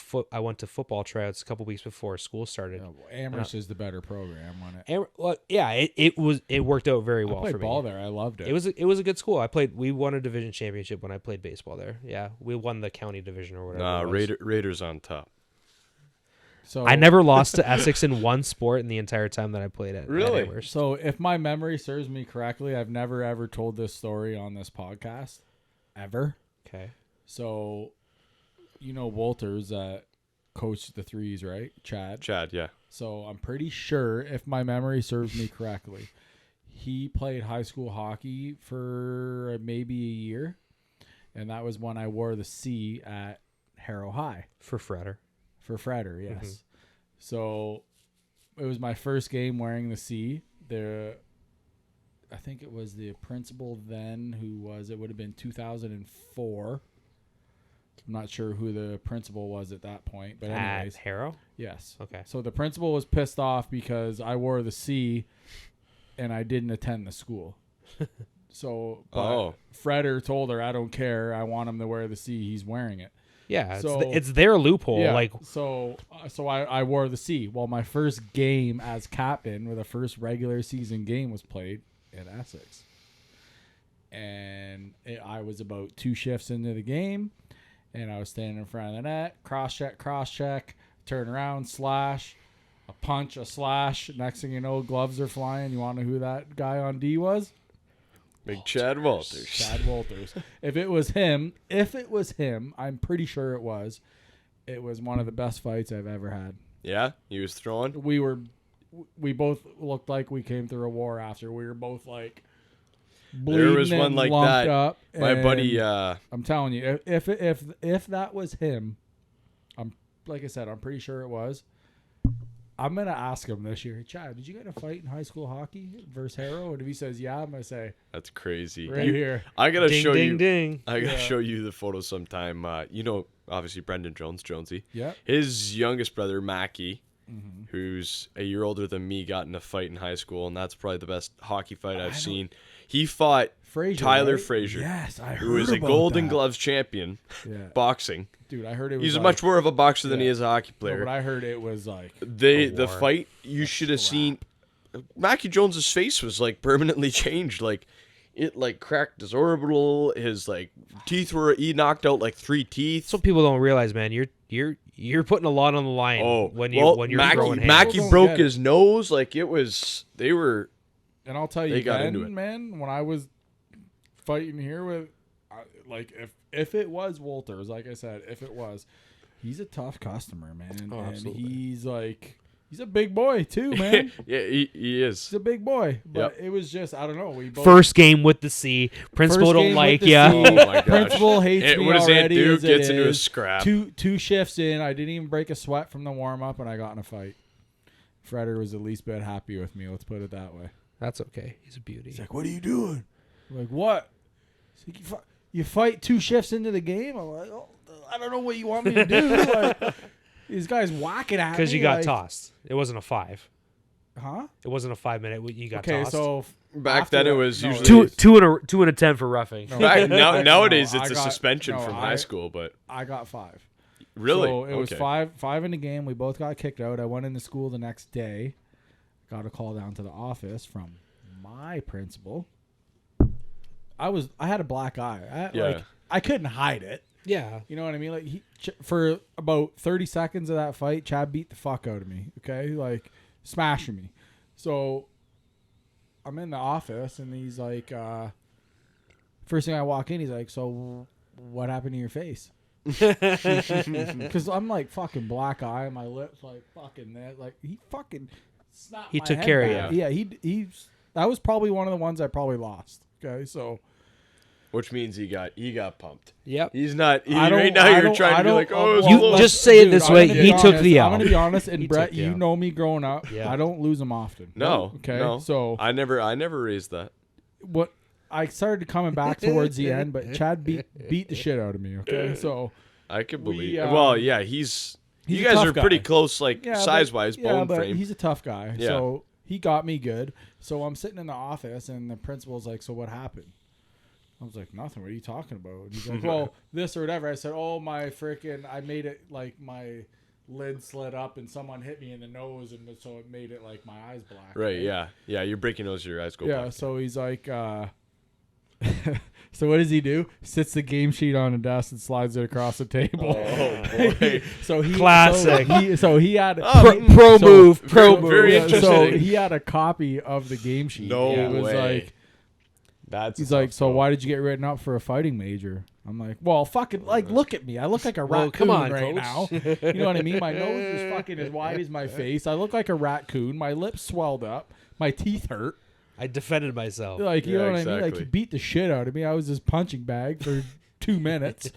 football tryouts a couple weeks before school started. Yeah, well, Amherst is the better program on it. Well, yeah, it worked out very well I played for me. ball there. I loved it. It was a good school. We won a division championship when I played baseball there. Yeah, we won the county division or whatever. Nah, it was. Raiders on top. So I never lost to Essex in one sport in the entire time that I played at Really? Amherst. So if my memory serves me correctly, I've never ever told this story on this podcast, ever. Okay. So, Walters coached the threes, right? Chad, yeah. So I'm pretty sure, if my memory serves me correctly, he played high school hockey for maybe a year, and that was when I wore the C at Harrow High. For Fretter. For Fretter, yes. Mm-hmm. So it was my first game wearing the C. I think it was the principal then it would have been 2004. I'm not sure who the principal was at that point, but anyways. At Harrow? Yes. Okay. So the principal was pissed off because I wore the C and I didn't attend the school. So Fretter told her, I don't care. I want him to wear the C. He's wearing it. Yeah, So- it's their loophole. Yeah, Like, so I wore the C. Well, my first game as captain, or the first regular season game, was played in Essex, and I was about 2 shifts into the game, and I was standing in front of the net, cross check, turn around, slash, a punch, a slash. Next thing you know, gloves are flying. You want to know who that guy on D was? Big Chad Walters. Chad Walters. If it was him, I'm pretty sure it was. It was one of the best fights I've ever had. Yeah, he was throwing. We both looked like we came through a war after. We were both like There was bleeding one and like lumped that. up, My and buddy, I'm telling you, if that was him, like I said, I'm pretty sure it was. I'm gonna ask him this year, Chad, did you get a fight in high school hockey versus Harrow? And if he says yeah, I'm gonna say that's crazy. right here. I gotta ding, show ding, you. ding. I gotta show you the photo sometime. Obviously Brendan Jonesy. Yeah. His youngest brother Mackie, who's a year older than me, got in a fight in high school, and that's probably the best hockey fight I've seen. He fought Tyler right? Frazier. Yes, I heard who is a about Golden that. Gloves champion, Yeah. boxing. Dude, I heard it was He's like, much more of a boxer than he is a hockey no, player. but I heard it was like The war. fight, you should have seen. Mackie Jones's face was like permanently changed. Like it like cracked his orbital. His like teeth were. He knocked out like 3 teeth. That's what people don't realize, man. You're putting a lot on the line when you're throwing hands. Mackie Don't broke get it. his nose. Like it was. They were. And I'll tell you, They got into it. man, when I was fighting here with, like, if it was Walters, like I said, if it was, he's a tough customer, man. Oh, and absolutely. he's a big boy too, man. Yeah, he is. He's a big boy. But Yep. it was just, I don't know. We both, First game with the C. Principal First don't game like with the ya. C. Oh my gosh. Principal hates me What does Aunt already. do? As Gets it into a is. scrap. Two shifts in, I didn't even break a sweat from the warm up, and I got in a fight. Fretter was the least bit happy with me. Let's put it that way. That's okay. He's a beauty. He's like, "What are you doing?" I'm like, "What?" He's like, you fight 2 shifts into the game. I'm like, "Oh, I don't know what you want me to do." Like, these guys whacking at me Because you got like, tossed. It wasn't a 5. Huh? It wasn't a 5 minute. You got Okay, tossed. so Back after then, it that- was no, usually two and a 10 for roughing. No. Nowadays No, it's I a got- suspension no, from high school. But I got 5. really, So it was okay. five in the game. We both got kicked out. I went into school the next day. Got a call down to the office from my principal. I had a black eye. I couldn't hide it. Yeah. You know what I mean? Like for about 30 seconds of that fight, Chad beat the fuck out of me. Okay, like smashing me. So I'm in the office, and he's like, first thing I walk in, he's like, "So what happened to your face?" Because I'm like fucking black eye, my lips like fucking that. Like he fucking snapped. He my took head care of back. you. Yeah, he's that was probably one of the ones I probably lost. Okay, so. Which means he got pumped. Yep. He's not. I don't- Right now, I you're don't- trying I to be don't- like, oh, it's You close. just say it this I'm way. gonna He be took honest. the I'm L. gonna be honest, and He Brett, took the you L. know me growing up. Yeah. I don't lose them often. No. Okay. No. So I never raised that. what I started coming back towards the end, but Chad beat the shit out of me. Okay. So I could We, believe. um, Well, yeah, he's. he's You a guys tough are pretty guy. close, like yeah, size wise, bone but frame. he's a tough guy. Yeah. So he got me good. So I'm sitting in the office, and the principal's like, "So what happened?" I was like, "Nothing. What are you talking about?" And he's like, "Well, this or whatever." I said, "Oh, my freaking! I made it like my lid slid up, and someone hit me in the nose, and so it made it like my eyes black." Right. Yeah. Yeah. You're breaking those. Your eyes go Yeah. black. So he's like, So what does he do? Sits the game sheet on a desk and slides it across the table. Oh boy. So he Classic. So he had Pro move. Very So interesting. he had a copy of the game sheet. No It was way. like That's he's like, so why did you get written up for a fighting major? I'm like, well, fucking, like, look at me. I look like a Well, raccoon come on, right coach. now. You know what I mean? My nose is fucking as wide as my face. I look like a raccoon. My lips swelled up. My teeth hurt. I defended myself. Like, you Yeah, know what I mean? Like, exactly. he beat the shit out of me. I was his punching bag for 2 minutes.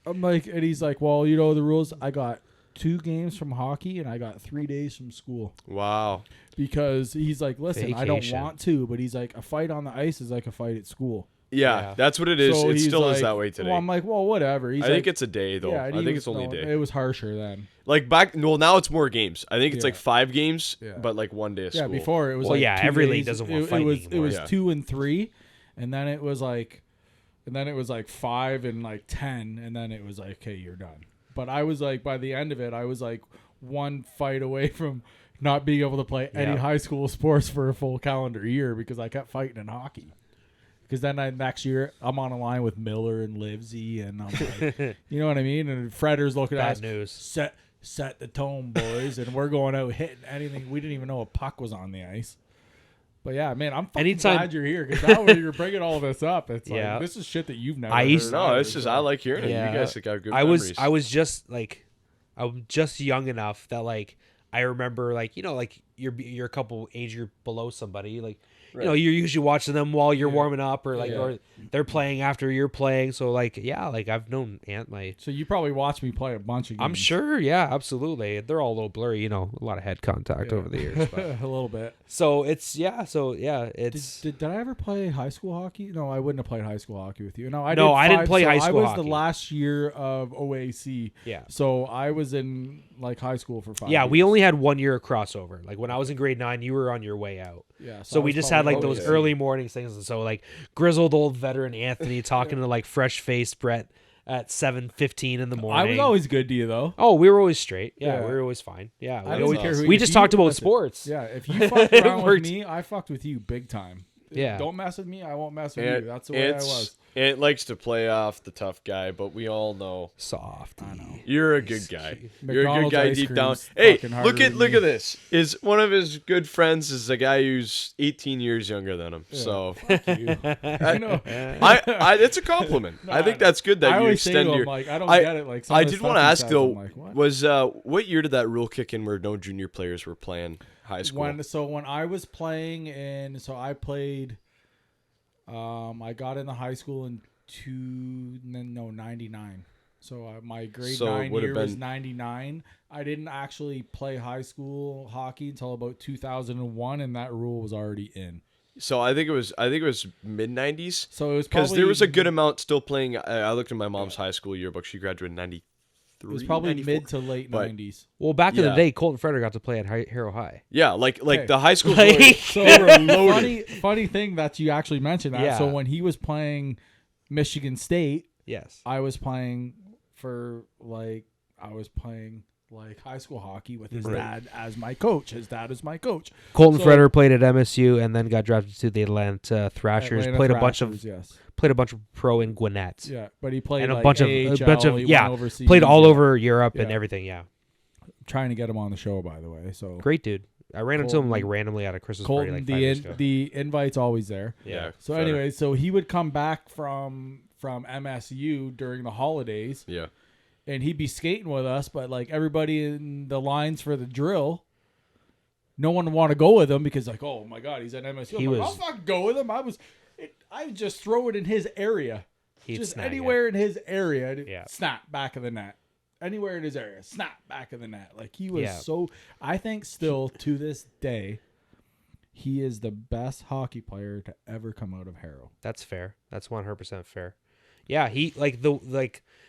I'm like, and he's like, well, you know the rules. I got 2 games from hockey and I got 3 days from school. Wow. Because he's like, listen, I don't Vacation. want to, but he's like, a fight on the ice is like a fight at school. Yeah, that's what it is. So It he's still is like- that way today. Well, I'm like, well, whatever. He's I like, think it's a day though. yeah, I and think he it's was- only a no, day. It was harsher then. Like back, well, now it's more games. I think it's Yeah. like 5 games, Yeah. but like 1 day of Yeah, school. before it was Well, like yeah, 2 every days. league doesn't want it fighting was anymore. It was Yeah. 2 and 3, and then it was like, 5 and like 10, and then it was like, okay, you're done. But I was like, by the end of it, I was like 1 fight away from not being able to play any Yeah. high school sports for a full calendar year because I kept fighting in hockey. Because then next year I'm on a line with Miller and Livesey, and I'm like, you know what I mean? And Fredder's looking at Bad us, news. set the tone, boys, and we're going out hitting anything. We didn't even know a puck was on the ice. But yeah, man, I'm fucking Anytime- glad you're here because now when you're bringing all this up, it's Yeah. like this is shit that you've never. I used- heard No, either, it's just so. I like hearing it. Yeah. You guys have got good I memories. was just like, I'm just young enough that like I remember like, you know, like you're a couple age group below somebody, like you know, you're usually watching them while you're warming up or like Yeah. or they're playing after you're playing. So like yeah, like I've known my So you probably watched me play a bunch of games. I'm sure, yeah, absolutely. They're all a little blurry, you know, a lot of head contact Yeah. over the years. But. a little bit. So it's Did I ever play high school hockey? No, I wouldn't have played high school hockey with you. No, I No, did I didn't 5, play so high school I was hockey. the last year of OAC. Yeah. So I was in like high school for 5 yeah, years. we only had 1 year of crossover. Like when I was in grade 9, you were on your way out. Yeah. So I we was just had probably like those OAC. early mornings things, and so like grizzled old veteran Anthony talking to like fresh faced Brett at 7:15 in the morning. I was always good to you though. Oh, we were always straight. Yeah, Yeah. we were always fine. Yeah, I we, didn't always, care who we if just you- talked about listen, sports. Yeah, if you fucked It around with worked. me, I fucked with you big time. Yeah. Don't mess with me, I won't mess with you. That's the way I was. Ant likes to play off the tough guy, but we all know Soft. I know. you're a good guy. You're a good McDonald's guy ice deep down. cream's Hey, fucking harder look at than me. this. Is one of his good friends is a guy who's 18 years younger than him. So You. I know. I it's a compliment. I think that's good that I you always say extend to him, your. like, I don't I- get it. Like, some I of the did stuff want to he ask says, though, I'm like, what? was what year did that rule kick in where no junior players were playing high school? When I was playing so I played. I got into high school in 99. So my grade So it 9 would have year was been- 99. I didn't actually play high school hockey until about 2001, and that rule was already in. So I think it was mid 90s. So it was Because probably there was a good amount still playing. I looked at my mom's high school yearbook. She graduated in 93. It was probably 94. mid to late But- 90s. Well, back in Yeah. the day, Colton Frederick got to play at Harrow High. Yeah, like Okay. the high school. Like- players, So they were loaded. funny thing that you actually mentioned that. Yeah. So when he was playing Michigan State, Yes. I was playing high school hockey with his Right. dad as my coach. His dad is my coach. Colton So- Frederick played at MSU and then got drafted to the Atlanta Thrashers. Atlanta played Thrashers, yes. a bunch of pro in Gwinnett. Yeah, but he played And a like bunch of AHL, he went yeah, overseas, played all yeah. over Europe and Yeah. everything. Yeah, Trying to get him on the show, by the way. So great dude. I ran into him Colton- like randomly at a Christmas party Colton, like 5 years ago. the invite's always there. Yeah. So fair. anyway, so he would come back from MSU during the holidays, Yeah. and he'd be skating with us, but like everybody in the lines for the drill, no one would want to go with him because like, oh my god, he's at MSU. He I'm like, was- I'll fucking go with him. I would just throw it in his area, He'd just snag it. anywhere in his area, Yeah. snap back of the net. Anywhere in his area, snap back of the net. Like he was Yeah. so. I think still to this day, he is the best hockey player to ever come out of Harrow. That's fair. That's 100% fair. Yeah, he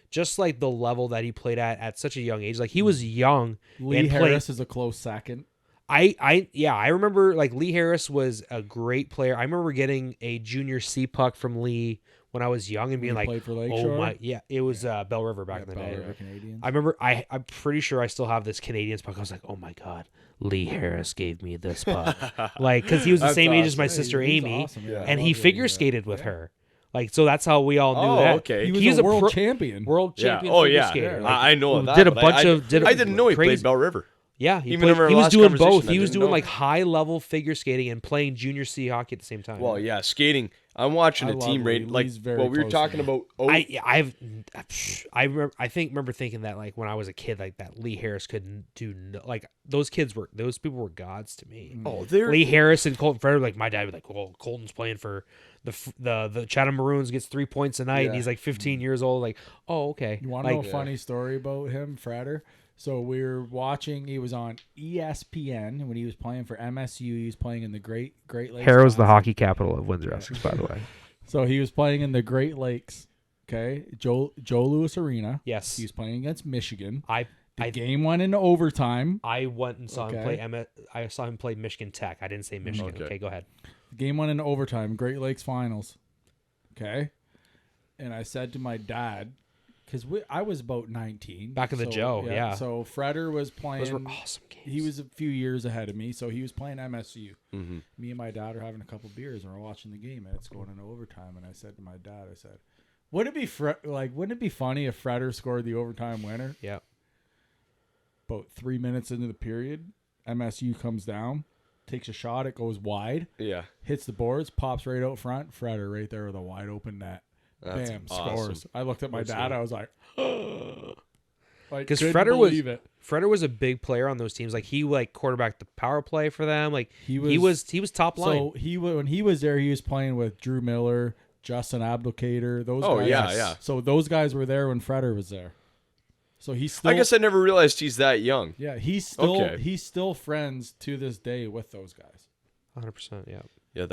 just like the level that he played at such a young age. Like he was young Lee and Harris is a close second. I remember like Lee Harris was a great player. I remember getting a junior C puck from Lee when I was young and being like, played for oh Lakeshore? my, yeah, it was Bell River back in the Bell day. River Canadians. I remember I'm pretty sure I still have this Canadians puck. I was like, oh my God, Lee Harris gave me this puck. Like, because he was the That's same age as my awesome. sister He's Amy, awesome, yeah. I and love he Lee, figure yeah. skated with her. Like, so that's how we all knew Oh, that. okay. He was He's a world pro- champion. World champion Oh figure yeah, skater. I know that. Did a but bunch I of. Did a I didn't know he crazy, played Bell River. Yeah, he Even in our was last doing conversation, both. I He was didn't doing know. like high level figure skating and playing junior C hockey at the same time. Well, yeah, skating. I'm watching I a love team Lee. rate like Lee's very what we were close talking to me. about. Oh, I remember thinking that like when I was a kid, like that Lee Harris couldn't do like those people were gods to me. they're Lee Harris and Colton Frederick, like my dad would be like, well, Colton's playing for the Chatham Maroons, gets 3 points a night, and he's like 15 years old. Like, oh, okay. You want to know a funny story about him, Frater? So we were watching. He was on ESPN when he was playing for MSU. He was playing in the Great Lakes. Harrow's the Conference. hockey capital of Windsor, Essex, by the way. So he was playing in the Great Lakes. Okay, Joe Louis Arena. Yes. He was playing against Michigan. I Game went into overtime. I went and saw him Okay. play. I saw him play Michigan Tech. I didn't say Michigan. Okay. Okay, go ahead. Game went into overtime. Great Lakes Finals. Okay, and I said to my dad, because I was about 19 Back in the Joe, yeah. So Freder was playing. Those were awesome games. He was a few years ahead of me, so he was playing MSU. Mm-hmm. Me and my dad are having a couple beers, and we're watching the game, and it's going into overtime. And I said to my dad, I said, "Wouldn't it be funny if Freder scored the overtime winner?" Yeah. About 3 minutes into the period, MSU comes down, takes a shot, it goes wide, yeah. hits the boards, pops right out front. Freder right there with a wide open net. That's Bam, awesome. scores. I looked at my dad. I was like, like, Because couldn't Freder believe it. was a big player on those teams. Like he like quarterbacked the power play for them. Like He he was top line. So when he was there, he was playing with Drew Miller, Justin Abdelkader. Those Oh, guys. yeah. So those guys were there when Freder was there. So he's still. I guess I never realized he's that young. Yeah, he's still friends to this day with those guys. 100%. Yeah. Yeah,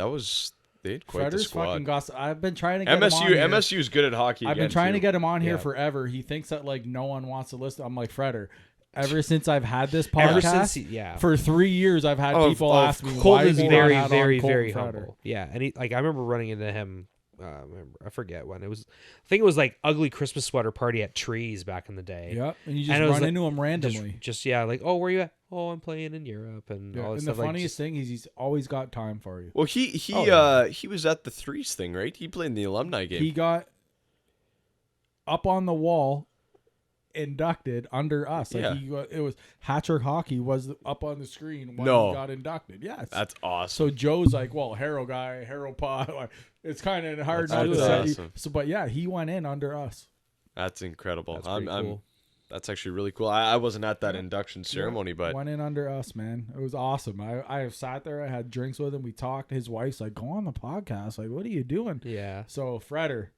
they had quite the Freder's squad. fucking gossip. I've been trying to get him on here. MSU's good at hockey. I've been again, trying to too. get him on here Yeah. forever. He thinks that like no one wants to listen. I'm like, Freder, ever since I've had this Ever podcast, since for 3 years I've had Of- people of ask me why Colton's have you very, not had very, on Colton very Freder? humble. Yeah, and he like I remember running into him. I forget when it was. I think it was like ugly Christmas sweater party at Trees back in the day. Yep, and you And just it was run like- into him randomly. Just yeah, like oh, where you at? Oh, I'm playing in Europe and Yeah, all this and the stuff. funniest thing is he's always got time for you. Well, he Oh, he was at the Threes thing, right? He played in the alumni game. He got up on the wall, inducted under us. Like Yeah. it was Hatcher Hockey was up on the screen when No. he got inducted. Yes. That's awesome. So Joe's like, well, Harrow guy, Harrow pod. Like, it's kind of hard not to That's say. awesome. So, but yeah, he went in under us. That's incredible. That's pretty cool. That's actually really cool. I wasn't at that induction ceremony, but Went in under us, man. It was awesome. I sat there. I had drinks with him. We talked. His wife's like, go on the podcast. Like, what are you doing? Yeah, So Freder,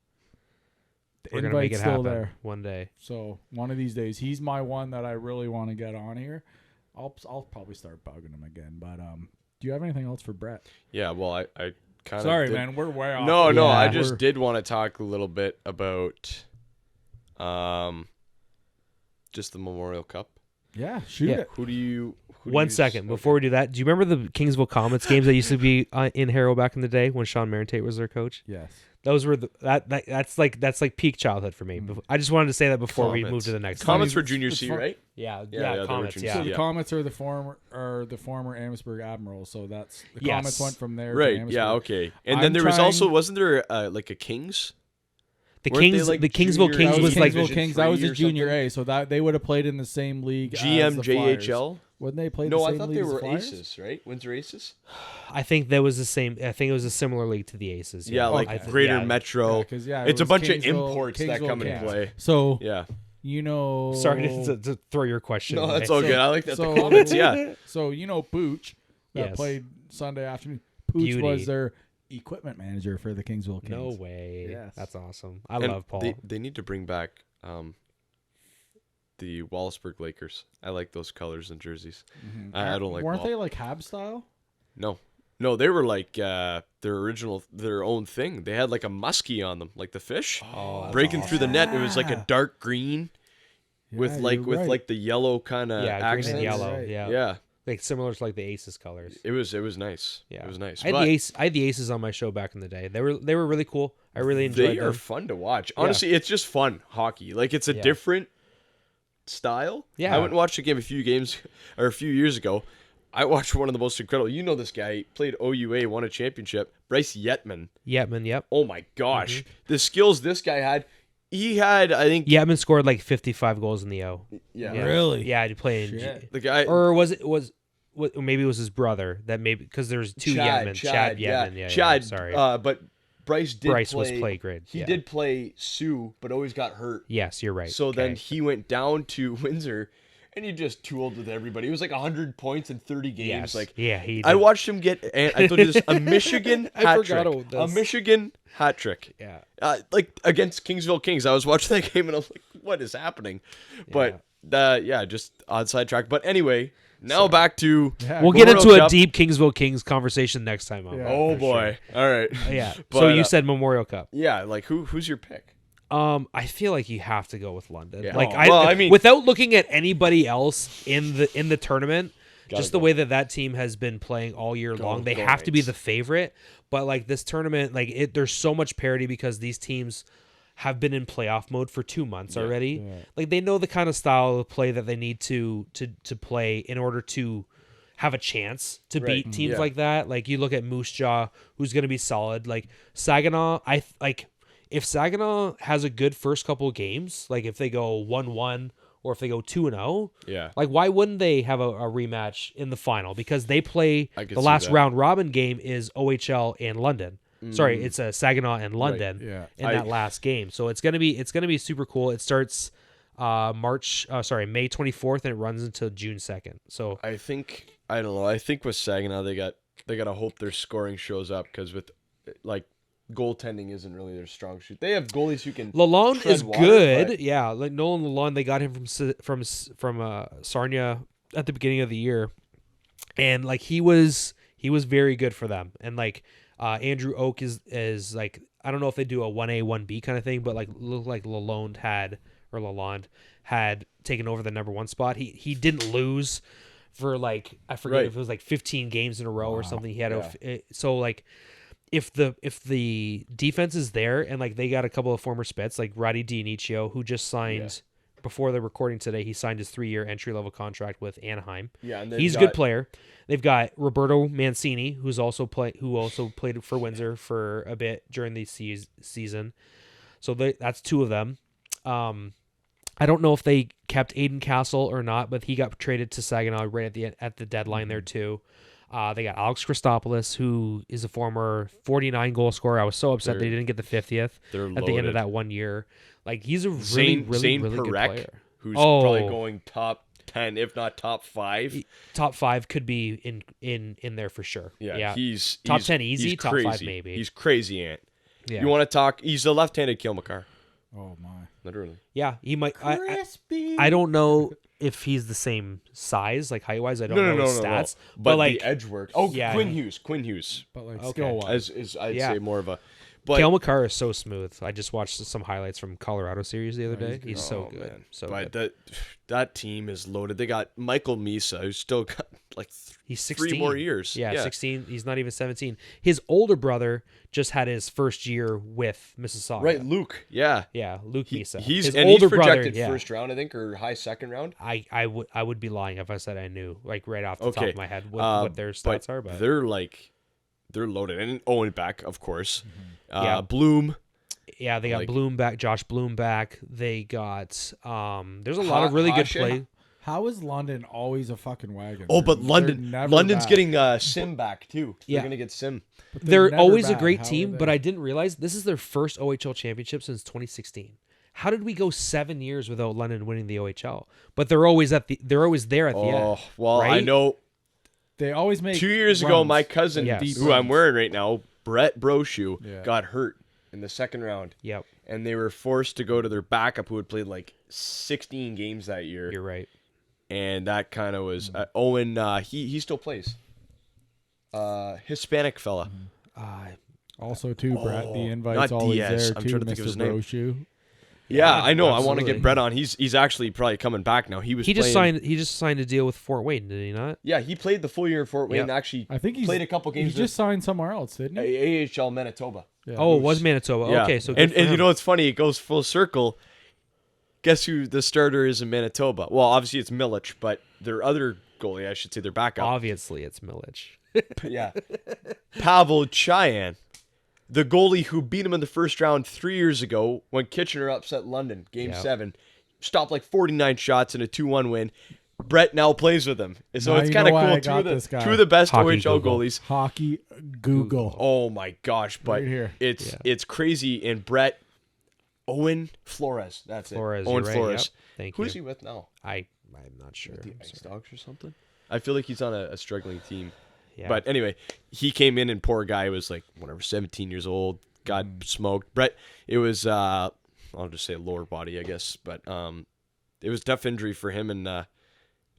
the we're gonna make it invite's still happen there. one day. So one of these days, he's my one that I really want to get on here. I'll probably start bugging him again. But do you have anything else for Brett? yeah. Well, I kind of Sorry, man, we're way off. No, Yeah. I just We're- did want to talk a little bit about, just the Memorial Cup. Yeah, shoot Yeah. it. Who do you? One second before we do that, do you remember the Kingsville Comets games that used to be in Harrow back in the day when Sean Marintate was their coach? Yes. Those were that's like peak childhood for me. I just wanted to say that before we Comets. move to the next. Comets one. for Junior it's C, fun. right? Yeah, Yeah, they were Comets. Junior Yeah, So the Yeah. Comets are the former Amherstburg Admirals. So that's the Yes. Comets went from there. to Right. Amherstburg. Yeah. Okay. And I'm then there was trying- also wasn't there like a Kings? the Weren't they, Kings, like, the Kingsville junior- Kings That was like Kingsville Division Kings. That was 3 a or junior something? A. So that they would have played in the same league. as the Flyers. GMJHL. Wouldn't they play No, the I same thought league they as the were Flyers? Aces, right? Windsor Aces. I think that was the same. I think it was a similar league to the Aces. Yeah, like I think- Greater yeah. Metro. Yeah, 'cause, yeah, it it's a was bunch of Kingsville- imports that Kingsville come into Kings. play. So Yeah. you know, Sorry to throw your question. No, away. that's all good. I like that. so- The Comets, yeah. So you know, Pooch that Yes. played Sunday afternoon. Pooch Beauty. was their equipment manager for the Kingsville Kings. No way. Yes. That's awesome. I And love Paul. They need to bring back the Wallaceburg Lakers. I like those colors and jerseys. I don't like. Weren't they like Hab style? No, they were like their own thing. They had like a muskie on them, like the fish Oh, breaking through the net. It was like a Yeah. dark green with Yeah, like you're with right. like the yellow kind of yeah, green accents. and yellow. Right. Yeah. Yeah. like similar to like the Aces colors. It was nice. Yeah, It was nice. I had the Aces on my show back in the day. They were really cool. I really enjoyed them. They are fun to watch. Honestly, it's just fun hockey. Like it's a different style. Yeah. I went and watched a game a few years ago. I watched one of the most incredible. You know this guy, played OUA, won a championship. Bryce Yetman. Yep. Oh my gosh, the skills this guy had. He had, I think. Yetman scored like 55 goals in the O. Yeah. Really? Yeah, he played. Shit. The guy. Or maybe it was his brother that maybe because there's two Yetman. Chad Yetman. Yeah. Chad. Sorry. But Bryce was play great. He did play Sioux, but always got hurt. Yes, you're right. So then he went down to Windsor, and he just tooled with everybody. It was like 100 points in 30 games. Yes. Like, yeah, he did. I watched him get, and I told you this, a Michigan I hat forgot trick. about this. A Michigan hat trick. Yeah. Like against Kingsville Kings. I was watching that game and I was like, what is happening? But just on sidetrack. But anyway, now back to We'll get World into a Cup. deep Kingsville Kings conversation next time. Yeah. Oh boy. All right. Yeah. But, So you said Memorial Cup. Yeah, like who's your pick? I feel like you have to go with London. Yeah. Like I mean, without looking at anybody else in the tournament, just the go. way that team has been playing all year long, they go have to be Knights. the favorite. But like this tournament, like there's so much parity because these teams have been in playoff mode for 2 months already. Yeah. Like they know the kind of style of play that they need to play in order to have a chance to beat teams like that. Like you look at Moose Jaw, who's going to be solid. Like Saginaw, if Saginaw has a good first couple of games, like if they go 1-1 or if they go 2-0, like why wouldn't they have a rematch in the final? Because they play the last round robin game is OHL and London. Sorry, it's a Saginaw and London in that last game. So it's gonna be super cool. It starts May 24th and it runs until June 2nd. So I don't know. I think with Saginaw they gotta hope their scoring shows up because with like goaltending isn't really their strong suit. They have goalies who can. Lalonde tread is water, good. but- Yeah, like Nolan Lalonde, they got him from Sarnia at the beginning of the year, and like he was very good for them. And like Andrew Oak is like, I don't know if they do a 1A 1B kind of thing, but like looked like Lalonde had taken over the number 1 spot. He didn't lose for like, I forget if it was like 15 games in a row or something. He had so like. If the defense is there and like they got a couple of former Spits like Roddy Dionicio, who just signed before the recording today, he signed his 3-year entry level contract with Anaheim. Yeah, and he's a good player. They've got Roberto Mancini, who also played for Windsor for a bit during the season. So that's 2 of them. I don't know if they kept Aiden Castle or not, but he got traded to Saginaw right at the deadline there too. They got Alex Christopoulos, who is a former 49 goal scorer. I was so upset they didn't get the 50th at the end of that 1 year. Like he's a really good player. Who's probably going top 10, if not top 5. Top 5 could be in there for sure. Yeah. He's top 10 easy, top crazy. 5 maybe. He's crazy, Ant. Yeah. You want to talk? He's a left-handed Kilmacar. Oh my! Literally. Yeah, he might. I don't know if he's the same size, like height wise. I don't know his stats. No. But like the edge work. Oh, yeah. Quinn Hughes. But like skill wise, Is I'd say more of a. But Kale McCarr is so smooth. I just watched some highlights from Colorado series the other day. He's so good. Man. So but good. that team is loaded. They got Michael Misa, who's still got like he's 16. 3 more years. Yeah, 16. He's not even 17. His older brother just had his first year with Mississauga. Right, Luke. Yeah. Yeah, Luke Misa. He's older projected brother, first round, I think, or high second round. I would be lying if I said I knew, like right off the top of my head what their stats are. But they're loaded. And Owen back, of course. Yeah. Bloom. Yeah, they got Bloom back, Josh Bloom back. They got there's a lot of really good play. How is London always a fucking wagon? Oh, but London's getting Sim back too. They're gonna get Sim. They're always a great team, but I didn't realize this is their first OHL championship since 2016. How did we go 7 years without London winning the OHL? But they're always there at the end. Oh, well, right? I know. They always make 2 years ago, my cousin, who I'm wearing right now, Brett Brochu, got hurt in the second round. Yep. And they were forced to go to their backup, who had played like 16 games that year. You're right. And that kind of was Owen. He still plays. Hispanic fella. Also, too, Brett. The invite's always Diaz. there I'm too, trying to think of his Mr. name. Brochu. Yeah, I know. I want to absolutely. get Brett on. He's actually probably coming back now. He just playing, signed a deal with Fort Wayne, did he not? Yeah, he played the full year in Fort Wayne. Yep. Actually, I think he's played a couple games. He just signed somewhere else, didn't he? AHL Manitoba. Yeah. Oh, it was Manitoba. Yeah. Okay, so and good for you him. know what's funny? It goes full circle. Guess who the starter is in Manitoba? Well, obviously it's Milich, but their other goalie, I should say, their backup. Obviously, it's Milich. Yeah, Pavel Chyan, the goalie who beat him in the first round 3 years ago when Kitchener upset London, Game 7, stopped like 49 shots in a 2-1 win. Brett now plays with him, so Now it's you kind know of why I cool. got this guy. Two of the best Hockey OHL Google. goalies. Hockey Google. Oh my gosh, but Right here. it's crazy. And Brett Owen Flores, that's Flores, it. Owen you're right. Flores. Yep. Thank Who you. is he with now? I'm not sure. The I'm Ice sorry. Dogs or something? I feel like he's on a struggling team. Yeah. But anyway, he came in and poor guy was like, whatever, 17 years old, got smoked. Brett, it was, I'll just say lower body, I guess. But it was a tough injury for him and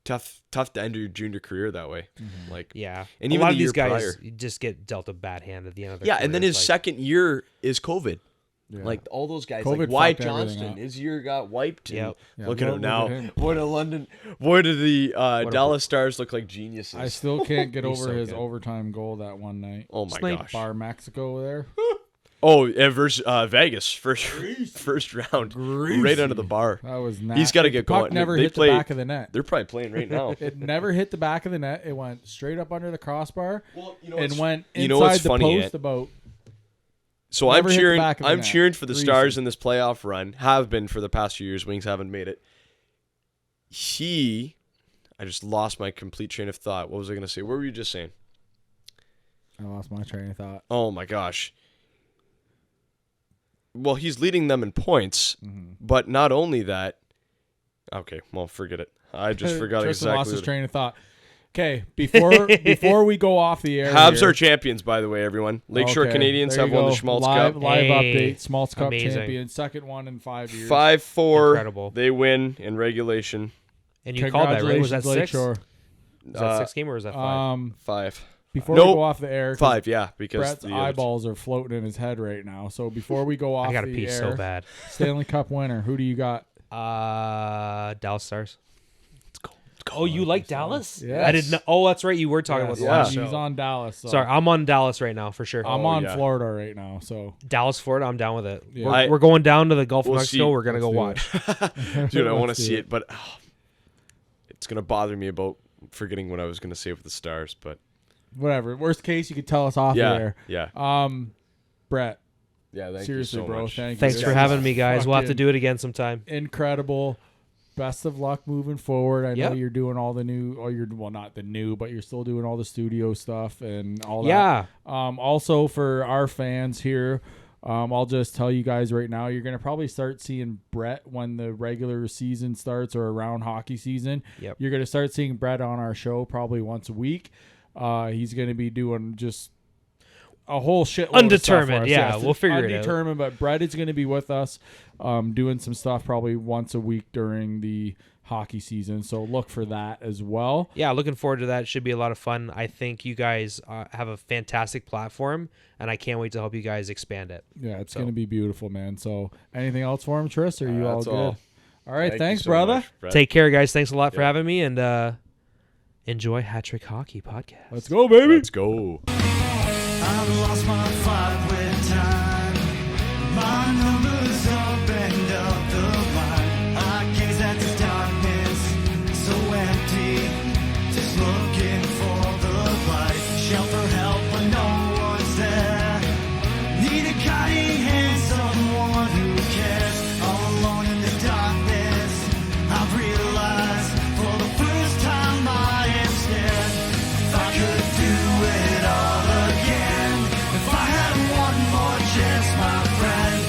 tough to end your junior career that way. Like, Yeah. And a even lot the of these year guys prior. just get dealt a bad hand at the end of their yeah, and then careers, his second year is COVID. Yeah. Like all those guys, COVID like Wyatt fucked everything Johnston, up. his year got wiped. And Yep. Yeah, look at him look now. at him. Boy, do the a- Dallas Stars look like geniuses. I still can't get He's over so his good. overtime goal that one night. oh my Snipe gosh. Bar Mexico there. Oh, versus Vegas, first round, right under the bar. That was nasty. He's got to get The puck going. never They hit play- the back of the net. They're probably playing right now. It never hit the back of the net. It went straight up under the crossbar Well, and went you inside know what's the funny, post Ant? about. So I'm never hit the cheering. back of the I'm net. cheering for the Reason. Stars in this playoff run. Have been for the past few years. Wings haven't made it. I just lost my complete train of thought. What was I going to say? What were you just saying? I lost my train of thought. Oh my gosh. Well, he's leading them in points, but not only that. Okay, well, forget it. I just forgot Tristan exactly. lost his what- train of thought. Okay, before we go off the air, Habs here- are champions, by the way, everyone. Lakeshore Okay, Canadians there have you won go. the Schmaltz live, Cup. Live Hey, update. Schmaltz Cup amazing. champion, second one in 5 years. 5-4. Incredible. They win in regulation. And you called that, right? Was that Congratulations, 6? Lakeshore. Was that 6 game or was that 5? 5. Before Nope. we go off the air, 'cause 5, yeah, because Brett's the eyeballs are floating in his head right now. So before we go off I got to the pee air, so bad. Stanley Cup winner, who do you got? Dallas Stars. Oh, you like Dallas? Yes. I didn't know. Oh, that's right. You were talking about the Yeah. last He's show. on Dallas. So Sorry, I'm on Dallas right now for sure. I'm Oh, on yeah. Florida right now. So Dallas, Florida. I'm down with it. Yeah. We're going down to the Gulf of We'll Mexico. see. We're gonna go Let's watch. Dude, I want to Let's do see it. it, but it's going to bother me about forgetting what I was going to say with the Stars. But whatever. Worst case, you could tell us off yeah, the air. yeah. Brett, Yeah, thank seriously, you so bro, much. thank you. Thanks This for is having me, guys. We'll have to fucking do it again sometime. incredible. Best of luck moving forward. I know Yep. you're doing all the new, or you're well, not the new, but you're still doing all the studio stuff and all that. Yeah. Also for our fans here, I'll just tell you guys right now, you're gonna probably start seeing Brett when the regular season starts or around hockey season. Yep. You're gonna start seeing Brett on our show probably once a week. He's gonna be doing just a whole shitload Undetermined, of stuff for us. yeah, Yes, we'll figure it out. Undetermined, but Brett is going to be with us doing some stuff probably once a week during the hockey season. So look for that as well. Yeah, looking forward to that. Should be a lot of fun. I think you guys have a fantastic platform, and I can't wait to help you guys expand it. Yeah, it's going to be beautiful, man. So anything else for him, Tris? Or are you all That's good? all. All right, Thank you thanks, so brother. much, Brett. Take care, guys. Thanks a lot for Yeah. having me, and enjoy Hat Trick Hockey Podcast. Let's go, baby. Let's go. I've lost my fight with time. My numbers up and up the line. I gaze at this darkness, so empty. Just looking for the light. Shout for help, but no one's there. Need a guiding hand, someone who cares. All alone in the darkness, I've realized for the first time I am scared. If I could do it all again, if I had one more chance, my friend,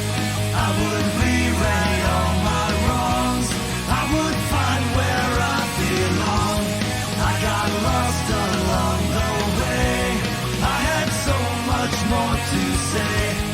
I would rewrite all my wrongs. I would find where I belong. I got lost along the way. I had so much more to say.